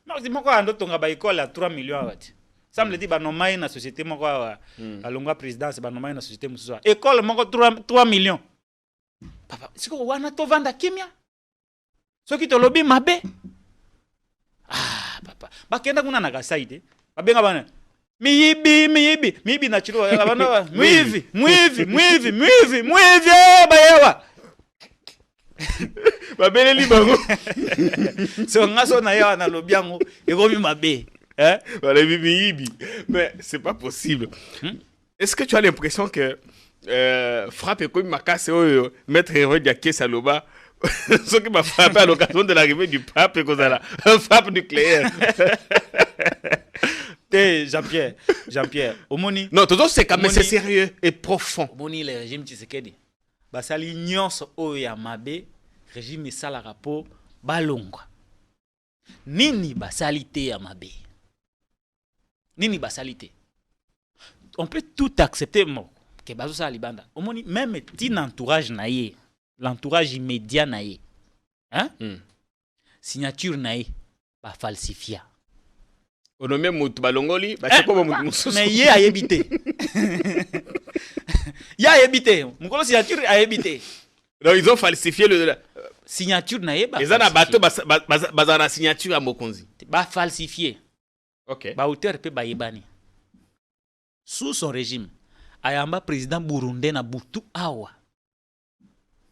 non c'est moko ando tonga ba école à 3 millions awati semble dit ba nomai na société moko alongwa présidence ba nomai na société mususu école moko 3 millions papa siko wana to vanda kimia soki to lobi mabe papa bakenda kuna na kasaide babenga bana miyibi na chiro bana mwivi bayewa babeleli bango so ngaso na yawa na lobi yango ekomi mabe voilà miyibi mais c'est pas possible est-ce que tu as l'impression que frappe comme makase oyo maître Hérode Diaké Saloba ce qui m'a frappé à l'occasion de l'arrivée du pape et qu'on a là un frappe nucléaire Jean-Pierre omoni non toujours c'est quand même c'est sérieux et profond omoni le régime Tshisekedi basali nyonso oyo ya mabe régime sala rapport balongwa nini basalite ya mabe nini basalite on peut tout accepter ke bazo sala libanda omoni même tin entourage na ye l'entourage immédiat na ye hein signature na ye ba falsifia onomé mutu balongoli ba cheko mutu mususu mais ye a yebité ya yebité mukolo signature a yebité donc ils ont falsifié le signature na ye ba ils ana bato bazana signature ya mokonzi ba falsifié OK ba auteur pe ba yebani sous son régime ayamba président burundais na butu awa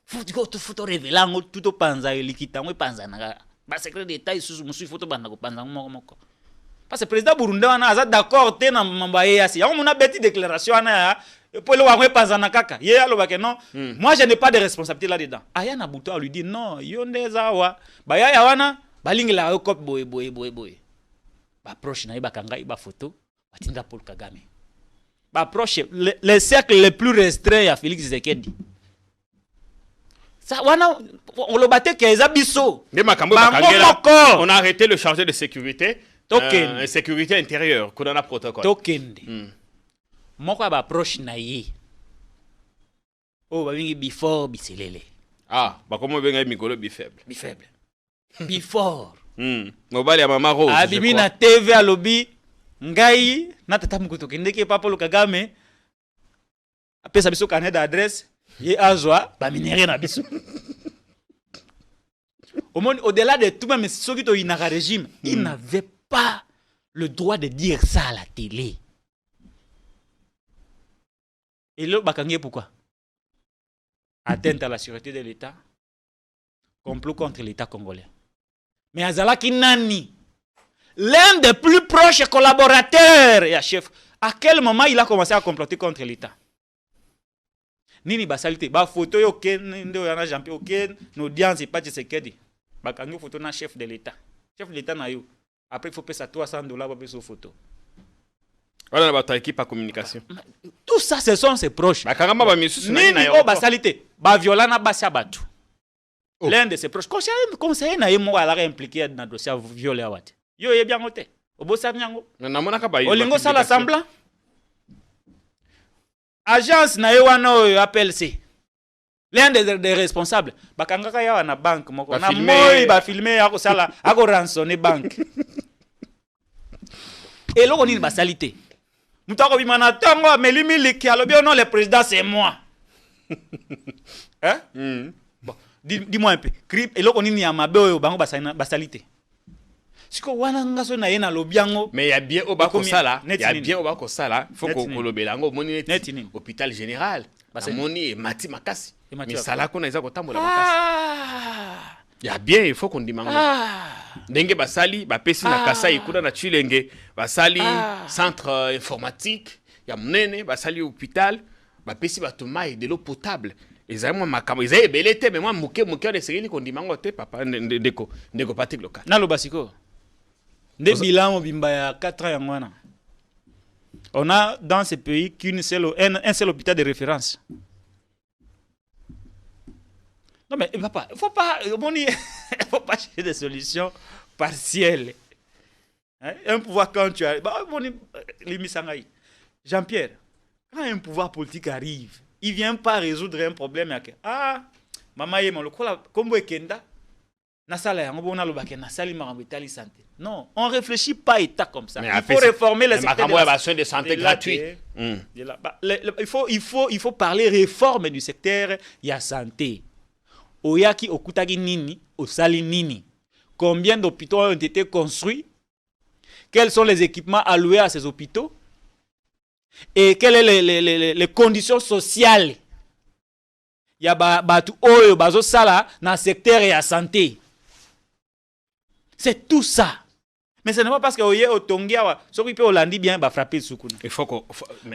futo revelango tuto panza likitango panza na ba secret d'état sous musu photo banda ko panza moko parce que président burundais wana aza d'accord te na mambaye asi yango mona beti déclaration na pour le wa panza na kaka ye aloba ke non moi je n'ai pas de responsabilité là dedans aya na butu a lui dit non yo ndeza wa ba ya wana balingela yo cop boy ba proche na ye bakanga ba photo batinda Paul Kagame ba proche les cercles les plus restreints à Félix Tshisekedi ça wana on le battait keza biso on a arrêté le chargé de sécurité token sécurité intérieure qu'on a protocole token moko ba proche na ye oh ba bingi before biselele ba komo benga mikolo bi faible before mobali ya mama Rose abibi na TV a lobby ngai na tata mukuto kendeke papa Paul Kagame apesa biso carnet d'adresse ye azwa ba minéré na biso au-delà de tout même ceux qui ont eu un régime il n'avait pas le droit de dire ça à la télé et là bakangé pourquoi atteinte à la sûreté de l'État complot contre l'État congolais mais azalaki nani l'un des plus proches collaborateurs et chef à quel moment il a commencé à comploter contre l'État nini basalite ba photo yo ken ndo yana Jean-Pierre ken n'audience et pas de Tshisekedi bakangi photo na chef de l'État na yo après il faut payer ça $300 pour payer photo voilà ba équipe à communication tout ça ce sont ses proches bakanga ba misusu nini o basalite ba violana basa batu l'un de ses proches conseiller na ye mo ala impliqué dans dossier violé awate yo ye bien ngote obosa nyango na mona ka ba olingo sala semblant agence na ye wana oyo APLC l'un des responsables bakangaka ya na banque moko na moi ba filmer ya ko sala ako rançonner banque et loko nini basalite mutako bimana tango amelimi liki alobi non le président c'est moi hein bon dis-moi un peu et loko nini ya mabe oyo bango basalite siko wana ngaso na ye na lobiango mais ya bien au bako sala ya bien au bako sala faut ko lobelango moni hôpital général moni mati makasi mais sala ko na eza ko tambola makasi ya bien il faut qu'on dimango ndenge basali ba pesi na Kasai kuna na Chilenge basali centre informatique ya munene basali hôpital ba pesi ba tomai de l'eau potable ezamo makamo ezay belete mais moi muke de série ko dimango te papa ndeko Patrick local na lo basiko nde bilan bimba ya 4 ans yangwana on a dans ce pays un seul hôpital de référence. Non mais papa, il faut pas chercher des solutions partielles. Hein? Un pouvoir quand tu as Jean-Pierre, quand un pouvoir politique arrive, il vient pas résoudre un problème. Maman yé mon lokola kombo ekenda na sala yango bona lobake na sali marambitali santé. Non, on réfléchit pas état comme ça. Mais il faut réformer les secteurs de santé gratuit. Il faut parler réforme du secteur ya santé. Oyaki okutaki nini, osali nini. Combien d'hôpitaux ont été construits? Quels sont les équipements alloués à ces hôpitaux? Et quelles sont les conditions sociales? Il y a batu oyo bazo sala na secteur ya santé. C'est tout ça. Mais ce n'est pas parce que oye otongia so qui peut olandi bien ba frapper sukuna. Il faut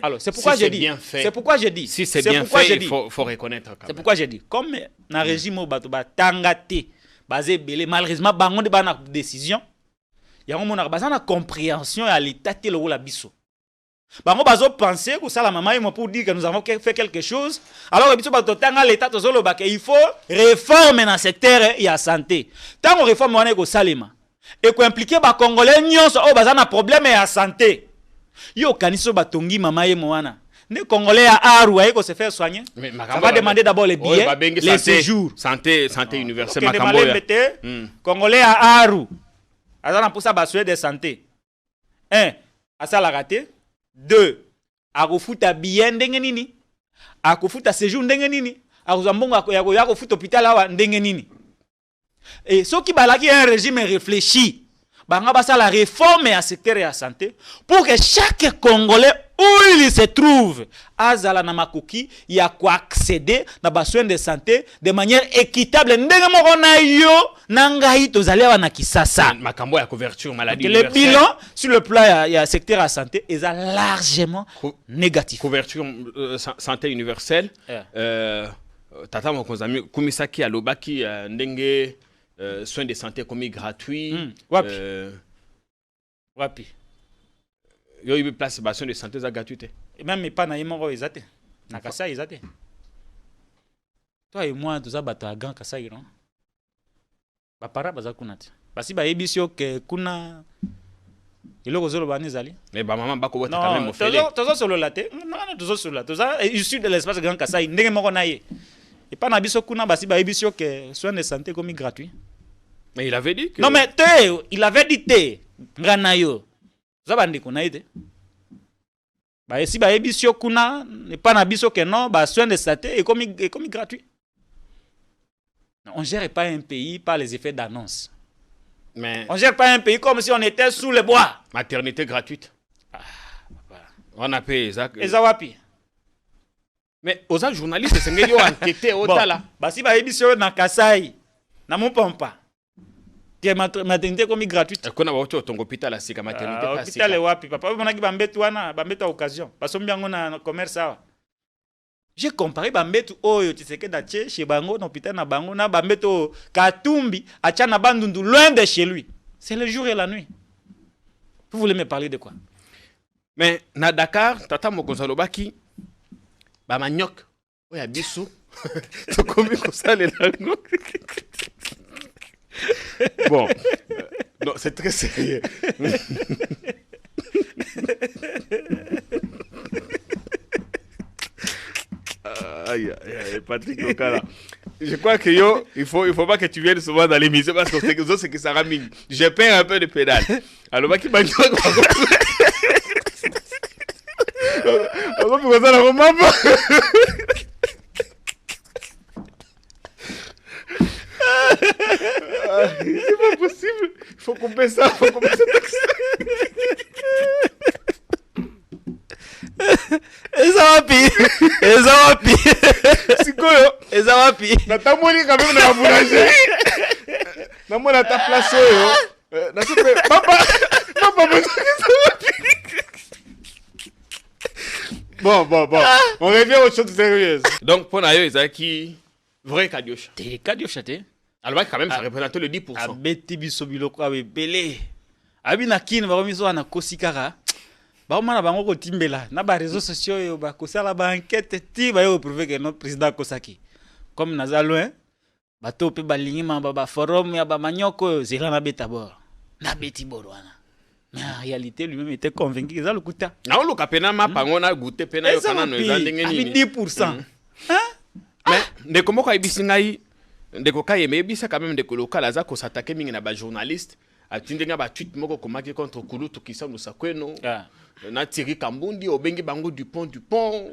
alors c'est pourquoi si j'ai dit. C'est pourquoi j'ai dit. Si c'est bien fait, il faut reconnaître. C'est pourquoi j'ai dit comme na régime o bato ba tangate basé belé malheureusement bango de bana décision. Ya ngo mona bazana compréhension à l'état te lo la biso. Bango bazo penser que ça la maman pour dire que nous avons fait quelque chose alors que biso bato tanga l'état to zolo ba il faut réformer dans secteur ya santé. Tant on réforme on est ko salema. Et ko impliquer ba congolais nyonso o bazana problème ya santé. Yo kaniso batongi mama ye moana Les Congolais à Aru, ils se faire soigner. Mais ça va demander d'abord les billets, les séjours. Santé universelle. Congolais à Aru. Azana pour ça, bassuer des santé. 1. À ça la raté. 2. À refuta billet ndengenini. À refuta séjour ndengenini. À Ruzambongo à refuta hôpital à ndengenini. Et ceux qui balaki un régime réfléchi. Banga basa la réforme à secteur et à santé pour que chaque Congolais où il se trouve azala na makoki ya quoi accéder na besoin de santé de manière équitable ndenge moko na yo nangai tozali na kisasa makambo ya couverture maladie le bilan sur le plan ya secteur à santé est largement négatif. Couverture santé universelle tata mokonzami kumisaki alobaki ndenge soins de santé comme gratuit. Wapi. Yo y place soins de santé za gratuité. Et même pas na yimoko ezate. Na Kasai ezate. Toi et moi tous abato à Grand Kasai non. Ba para baza kunati. Basi ba yebisio ke kuna iloko zolo banizali. Mais ba maman ba ko bota quand même au fait. Tozo solo laté. Non, tozo solo laté. Toza issu de l'espace Grand Kasai ndenge moko na ye. Et pas na biso kuna basi ba yebisio ke soins de santé comme gratuit. Mais il avait dit que... Non mais il avait dit nganayo. Zabandi kuna ide. Ba si ba ebisio kuna ne pas na biso que non, ba soin de santé et comme gratuit. On gère pas un pays par les effets d'annonce. Mais on gère pas un pays comme si on était sous le bois. Maternité gratuite. On a payé ça. Ezawapi. Mais aux journalistes c'est ngeli enquêter au tala. Ba si ba ebisio na Kasai. Na Mupompa. Que maternité comme gratuite. Qu'on a voté ton hôpital à Sika maternité pas Sika. Hôpital wapi papa on a ki bambetu wana bambetu occasion parce que mbiango na commerce ça. J'ai comparé bambetu oyo tiseke dache chez bango na hôpital na bango na bambetu Katumbi acha na bandundu loin de chez lui. C'est le jour et la nuit. Vous voulez me parler de quoi? Mais na Dakar tata mokonzalo baki ba maniok oya biso to komi ko sale lango. Bon, non, c'est très sérieux. Aïe, Patrick Okala. Je crois que il faut pas que tu viennes souvent dans l'émission parce que c'est que ça ramène. Je perds un peu de pédale. Alors, qui m'a dit c'est pas possible. Il faut couper ça. Ezawapi. Sikoyo. Ezawapi. Natamoli quand même dans la boulangerie. Namona ta place yo. Na super. Papa. Bon. On revient aux choses sérieuses. Donc pour Nayo Izaki, vrai Kadiocha. T'es Kadiocha t'es. Alors quand même ça représente le 10%. Abeti biso biloko abele. Abina kin ba miso na kosikara. Ba mana bango ko timbela na ba réseaux sociaux yo ba kosala ba enquête ti ba yo prouver que notre président Kosaki. Comme naza loin, ba to pe ba lingi ma ba forum ya ba manyoko zela na beta bord. Na beti borwana. Mais en réalité lui-même était convaincu que ça le coûta. Na o lokapena ma pango na goûter pena yo kana no ezandenge nini. 10%. Hein? Mais de comment ko ibisingai ndeko kayeme bisa quand même ndeko local aza ko s'attaquer mingi na ba journaliste atindenga ba tweet moko komaki contre Kulutu Kisa Musakweno na Thierry Kambundi obengi bango du pont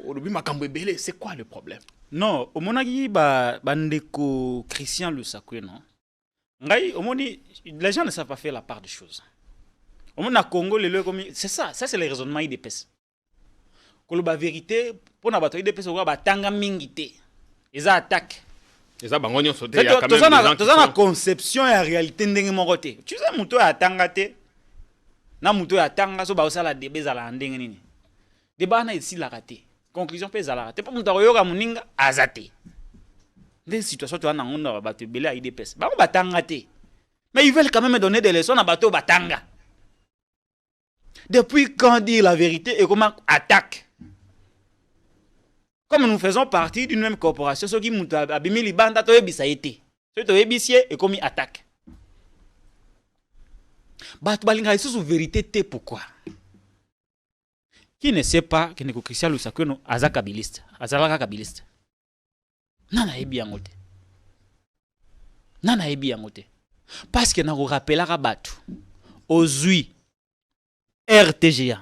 olobi makambo ebele. C'est quoi le problème? Non omonaki ba ndeko Christian Lusakweno ngai omoni les gens ne savent pas faire la part des choses. Omona Congo le comme c'est ça c'est le raisonnement IDPS koloba vérité pour na bato IDPS ko ba tanga mingi te eza attaque. Et ça, bango nyonso te ya quand même des gens qui sont conception et réalité ndenge moko te. Tu sais muto ya tanga te. Na muto ya tanga so ba osala débat za la ndenge nini. Débat na ici la raté. Conclusion pe za la raté. Pas muto yoka muninga azate. Des situations tu as na ngona ba te belé à IDPS. Ba ba tanga te. Mais ils veulent quand même donner des leçons à bateau batanga. Depuis quand dire la vérité et comment attaque? Comme nous faisons partie d'une même corporation, ceux qui m'ont abîmé les bandes, ça a été. Ceux qui ont été et commis attaque. Bat balinga sous vérité, pourquoi? Qui ne sait pas que Ndeko Christian Lusakweno aza kabiliste, azalaka kabiliste. Nana yebi yango te. Nana yebi yango te. Parce que nako rappelaka batu ozui RTGA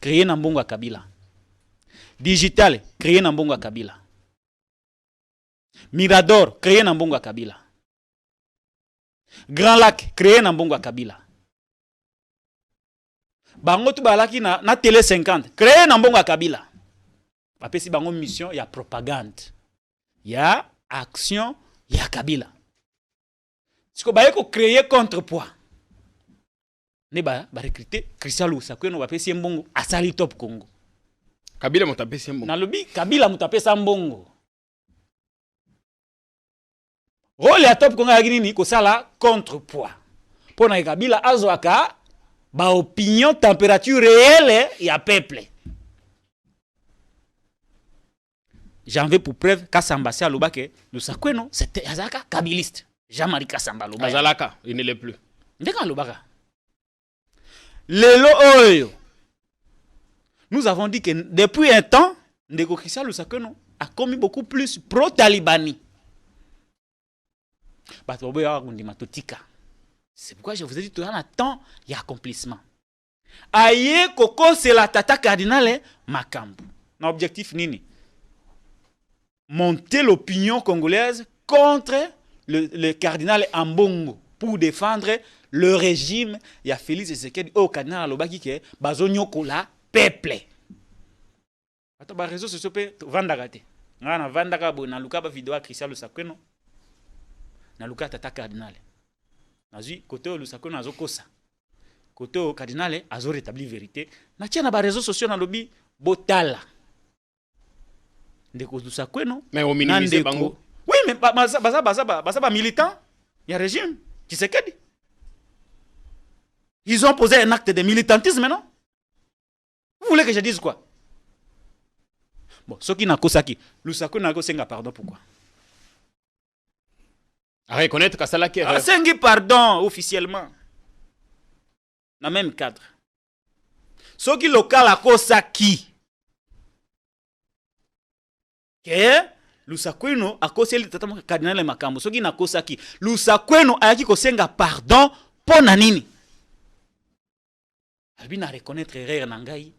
créé na mbongo ya Kabila. Digital créé na mbongo ya Kabila. Mirador créé na mbongo ya Kabila. Grand Lac créé na mbongo ya Kabila. Bango tu balaki na télé 50 créé na mbongo ya Kabila. Bapesi bango mission ya propagande. Ya action ya Kabila. Siko baye ko créer contrepoids. Ne ba recruter Christian Lusakweno bapesi mbongo asali Top Congo. Kabila mutapesi mbongo. Na lobi Kabila mutapesa mbongo. Rôle ya Top Congo yaki nini ko sala contrepoids. Pona Kabila azwaka ba opinion température réelle ya peuple. J'en veux pour preuve Kasamba Sia Lobake Lusakweno c'était azaka kabiliste. Jean-Marie Kasamba Lobaka. Azalaka, il ne l'est plus. Ndeka Lobaka. Lelo oyo. Nous avons dit que depuis un temps, Ndeko Christian Lusakweno a commis beaucoup plus pro-Talibani. C'est pourquoi je vous ai dit tout à l'heure, temps, il y a accomplissement. Aye koko c'est la tata cardinale Makambu. L'objectif nini? Monter l'opinion congolaise contre le cardinal Ambongo pour défendre le régime. Il y a Félix Tshisekedi au cardinal Alobaki qui est bazonyoko la peuple. Attends, ba réseau sociaux pe vandagate. Ngana vandaka bo na luka ba vidéo Christian Lusakweno. Na luka tata cardinal. Nazui côté au Lusakweno azokosa. Côté au cardinal azo rétabli vérité. Na tia na ba réseaux sociaux na lobi botala. Ndeko Lusakweno. Mais au minimiser bango. Oui, mais basa militant, il y a régime, Tshisekedi. Ils ont posé un acte de militantisme maintenant. Vous voulez que je dise quoi? Bon, ce qui n'a pas ça, Lusakweno n'a pas pardon, pourquoi? À reconnaître que ça l'a erreur. Sengi pardon officiellement. Dans le même cadre. Ce qui local a cosa qui que Lusakweno a koseli tata cardinal Makambo soki na kosaki Lusakweno ayaki kosenga pardon pona nini albina reconnaître erreur na ngai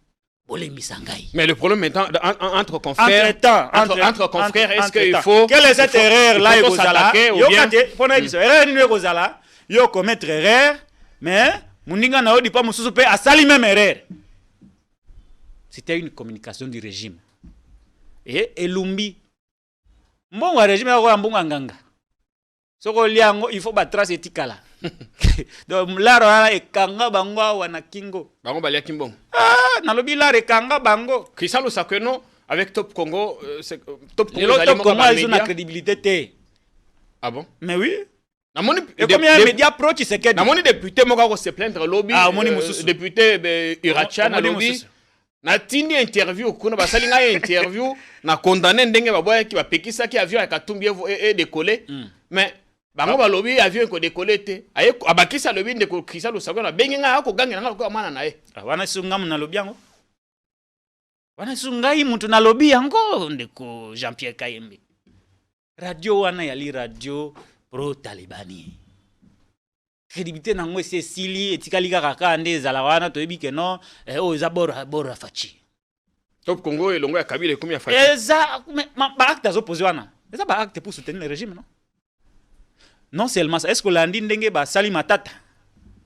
bolembisa ngai. Mais le problème maintenant entre confrères entre confrères est-ce qu'il faut quelle est cette erreur là ekozala yo kate pona biso erreur nini ekozala yo commettre erreur mais muninga na odi pa mususu pe asali même erreur. C'était une communication du régime et elumbi mbongo ya régime ya mbongo nganga soko liango il faut ba trace etikala donc laro ana ekanga bango wana kingo bango balia kimbongo na lobi laro ekanga bango Christian Lusakweno avec Top Congo Top Congo ils ont la crédibilité te. Ah bon? Mais oui. Namoni et combien de médias pro Tshisekedi namoni député moko ko se plaindre lobby député Irachan na lobby na tindi interview kuna basali nga interview na condamné ndenge baboya ki bapekisa ki avion ya Katumbi et décoller mais bango balobi avion ko décoller te aye abakisa lobi ndeko Christian Lusakweno bengi nga ko gangela nga ko mana na ye wana sunga mu na lobi yango wana sunga yi muntu na lobi yango ndeko Jean-Pierre Kayembe radio wana yali radio pro Talibani crédibilité nango c'est sili etikali kaka nde ezala wana toyebi ke non o eza bora fachi Top Congo elongo ya Kabila ekomi ya fachi eza ba acte opposé wana eza ba acte pour soutenir le régime non seulement ça est-ce que landi ndenge ba sali matata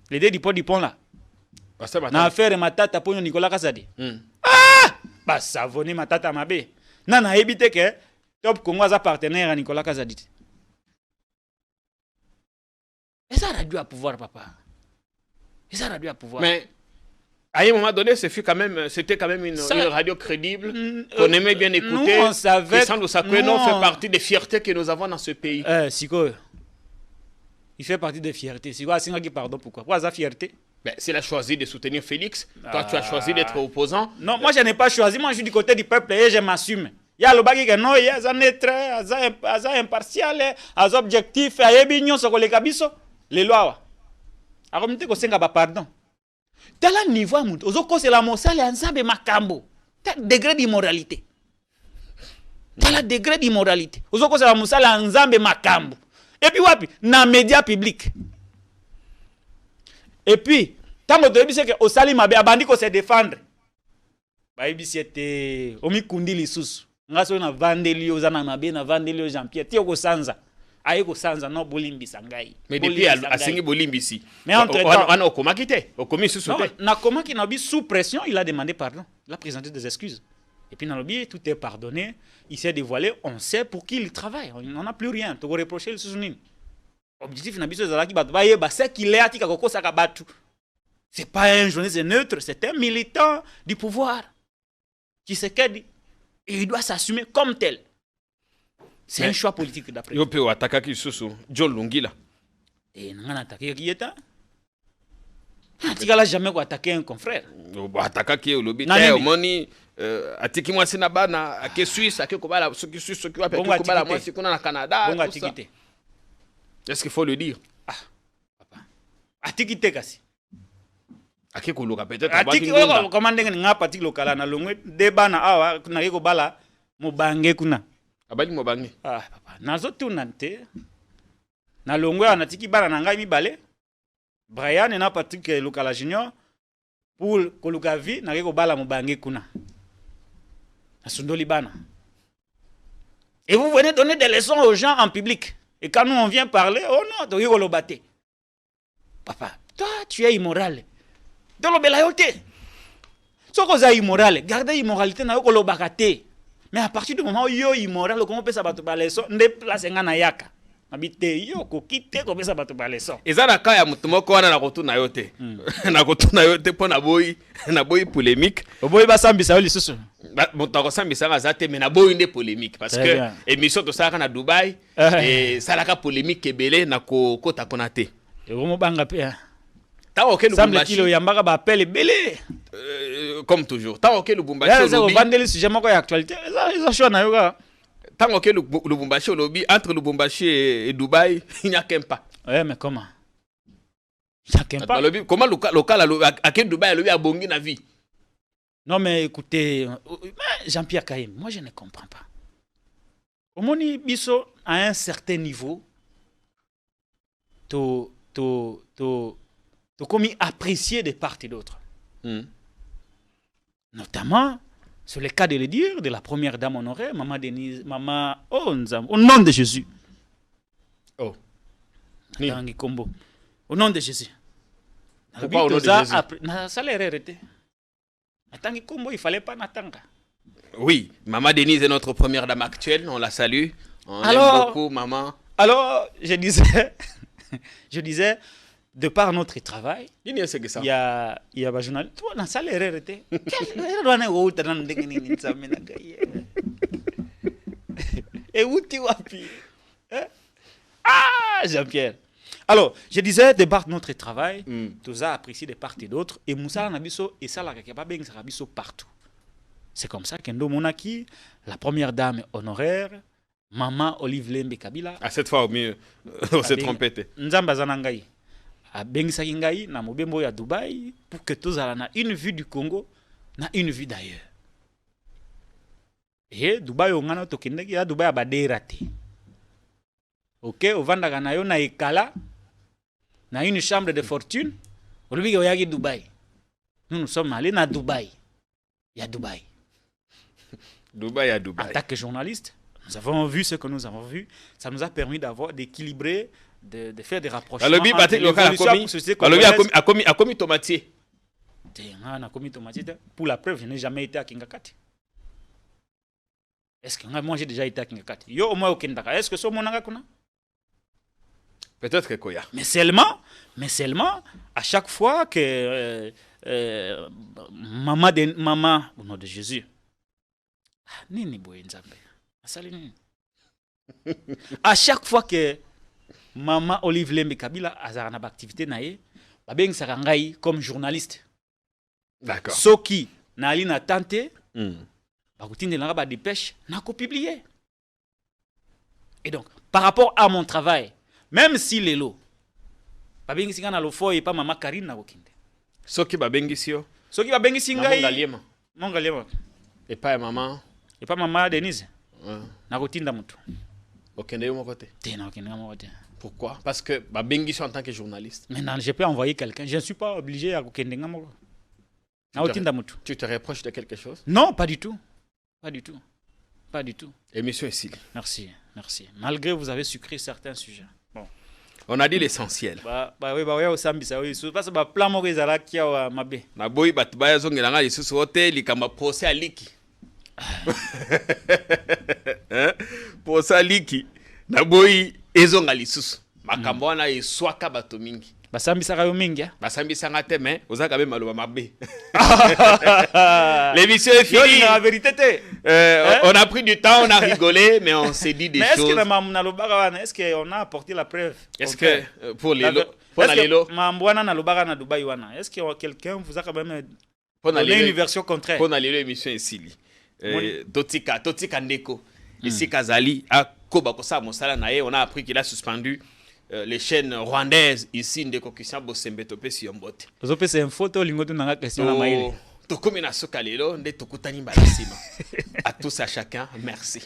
les deux du pont là na affaire matata ponyo Nicolas Kasadi ba savoni matata mabe na ebite ke Top Congo aza partenaire à Nicolas Kasadi. Et ça a dû à pouvoir, papa. Et ça a dû à pouvoir. Mais à un moment donné, c'était quand même une radio crédible qu'on aimait bien écouter. Nous, on savait. Christian Lusakweno fait partie des fiertés que nous avons dans ce pays. Siko, il fait partie des fiertés. Siko, Asingaki, pardon, pourquoi? Pourquoi sa fierté? Ben, s'il a choisi de soutenir Félix, toi tu as choisi d'être opposant. Non, moi je n'ai pas choisi. Moi je suis du côté du peuple et je m'assume. Il y a le bagage que non, il y a un neutre, un impartial, un objectif, un ébignon sur les cabisso. Les lois. A remonter ko senga ba pardon. Dans le niveau à moto, c'est la mosale ensemble makambo. Tel degré d'immoralité. Dans le degré d'immoralité. C'est la mosale ensemble makambo. Et puis wapi, dans les médias publics. Et puis, tant que tu dis que au sali mabe abandi ko se défendre. Ba ibi c'était omi kundi lisusu. Ngaso na vandeli ozana mabe na vandeli Jean-Pierre. Ti ko sanza. Aye ko sanza no bolimbisa ngai. Mais depuis asengi bolimbisi. Mais entre temps, on a comment quitter? Au commis sous soute. Na comment qui n'a sous pression, il a demandé pardon. Il a présenté des excuses. Et puis dans le biais, tout est pardonné. Il s'est dévoilé. On sait pour qui il travaille. On n'en a plus rien. Tu vas reprocher le sous-sounin. Objectif n'a pas c'est qu'il est à c'est pas un journaliste neutre, c'est un militant du pouvoir qui se quête et il doit s'assumer comme tel. C'est un choix politique d'après. Il peut attaquer qui sous John Lungila. Et on a attaqué qui est tu n'as jamais attaqué un confrère. Attaquer qui est au lobby. Moni atiki moi sinaba na ake Suisse ake kobala ceux qui Suisse ceux qui va faire kobala moi c'est qu'on a na Canada. Bon atikité. Est-ce qu'il faut le dire? Ah, papa. Atikité kasi. Ake koloka peut-être atiki comment ndenge nga parti lokala na longwe débat na awa na ko bala mobange kuna. Abali mobange. Ah papa. Nazo tunante. Na longwe anatiki bana na ngai mibale. Brian na Patrick Lokala Junior pour koluka vi na ko bala mobange kuna. Asundoli bana. Et vous venez donner des leçons aux gens en public. Et quand nous on vient parler, oh non, tu es batté. Papa, toi tu es immoral. Dans le belayoté. Ce que tu immoral, gardez immoralité na ko lobakate. Mais à partir du moment où yo immoral, comment peut ça battre par leçon, déplace ngana yaka. Habité yo ko quitter ko pesa battre par leçon. Ezana kaya mutumoko wana na kotuna yote. Na kotuna yote pona boy polémique. Boy ba sambisa yo lisusu. Mutako sambisa ngazate mais na boy nde polémique parce que émission to saka na Dubaï et salaka polémique ebele na ko kota konate. Et vous banga pe. Tawo ke Lubumbashi. Semble kilo yambaka ba appel ebele. Comme toujours. Tawo ke Lubumbashi. Ça va vendre sujet moko ya actualité. Ça choix na yoga. Tant que Lubumbashi au lobby, entre Lubumbashi et Dubaï, il n'y a qu'un pas. Ouais, mais comment? Il n'y a qu'un pas. Comment local à quel Dubaï le a bongi na vie? Non, mais écoutez, Jean-Pierre Kaïm, moi je ne comprends pas. Au moni biso à un certain niveau, to comme apprécier de part et d'autre. Notamment sur le cas de le dire, de la première dame honorée, Maman Denise, Maman au nom de Jésus. Oh. Au nom de Jésus. Pourquoi au nom de Jésus? Ça l'est arrêté. Il fallait pas n'attendre. Oui, Maman Denise est notre première dame actuelle, on la salue. On aime beaucoup, Maman. Alors, je disais, de par notre travail, il y a un journaliste. Toi, dans ça, l'erreur était. Et où tu vas pire? Ah, Jean-Pierre. Alors, je disais, de par notre travail, tout ça apprécié de part et d'autre. Et Moussa Nabiso, et ça, la Kakababeng, ça Nabiso partout. C'est comme ça qu'Endo Monaki, la première dame honoraire, Maman Olive Lembe Kabila. À cette fois, au mieux, on s'est trompé. Nzamba Zanangaï. A bengisaki ngai na mobembo ya Dubaï pour que tozala na une vue du Congo na une vue d'ailleurs. Et Dubaï ongana tokendeki ya Dubaï abadera te. OK, ovandaka na yo na ekala na une chambre de fortune, olobi ke oyaki Dubaï. Nous sommes allés na Dubaï. Il y a Dubaï. Dubaï à Dubaï. En tant que journaliste, nous avons vu ce que nous avons vu, ça nous a permis d'équilibrer de faire des rapprochements. Alors, a commis tomatier. Pour la preuve, je n'ai jamais été à Kingakati. Est-ce que moi j'ai déjà été à Kingakati? Yo au moins au Kendaka. Est-ce que c'est mon kuna? Peut-être que Koya. Mais seulement, à chaque fois que maman, au nom de Jésus, nini boye nzambe. À chaque fois que Maman Olive Lembe Kabila a une activité naie, babeng sarangai comme journaliste. D'accord. Soki nali na tante, bakutinde na ba dépêche, na ko publier. Et donc, par rapport à mon travail, même si les lots, babeng singa na lo fo et pas Maman Karine na kokinde. soki babengisi yo soki babengisi na ngai Mongaliema Mongaliema epai ya mama et pas maman Denise nakotinda mutu okende yo moko te te nakokende moko te. Pourquoi? Parce que babengisi en tant que journaliste. Maintenant je peux envoyer quelqu'un, je ne suis pas obligé à kokende moko nakotinda mutu. Tu te reproches de quelque chose? Non, pas du tout, pas du tout, pas du tout. Émission ici. Merci, merci. Malgré vous avez sucré certains sujets. Bon. On a dit l'essentiel. Oui, au Sambisa, oui. Parce que plan moko ezala kia wa mabe. Na boy bat baya zongela nga lisusu hotel likamba procès à liki. Hein? Procès à liki. Na boy ezonga lisusu. Makambo wana eswaka bato mingi. Basambisa kayo mingi. Basambisa nga te mais ozaka be maloba mabe. L'émission est finie. La vérité te. On a pris du temps, on a rigolé, mais on s'est dit des choses. Est-ce qu'on a apporté la preuve? Est-ce que pour les lots, est-ce que quelqu'un vous a quand même donné une version contraire? Pour les émission ici, Totika Ndeko, ici Kazali, à Kobakosa Mosala Nae, on a appris qu'il a suspendu les chaînes rwandaises ici Ndeko Christian Bosembe Topé Siombote. C'est une photo lingoto nanga question na maile. Tokomina sokalelo nde tokutani balasima. À tous à chacun, merci.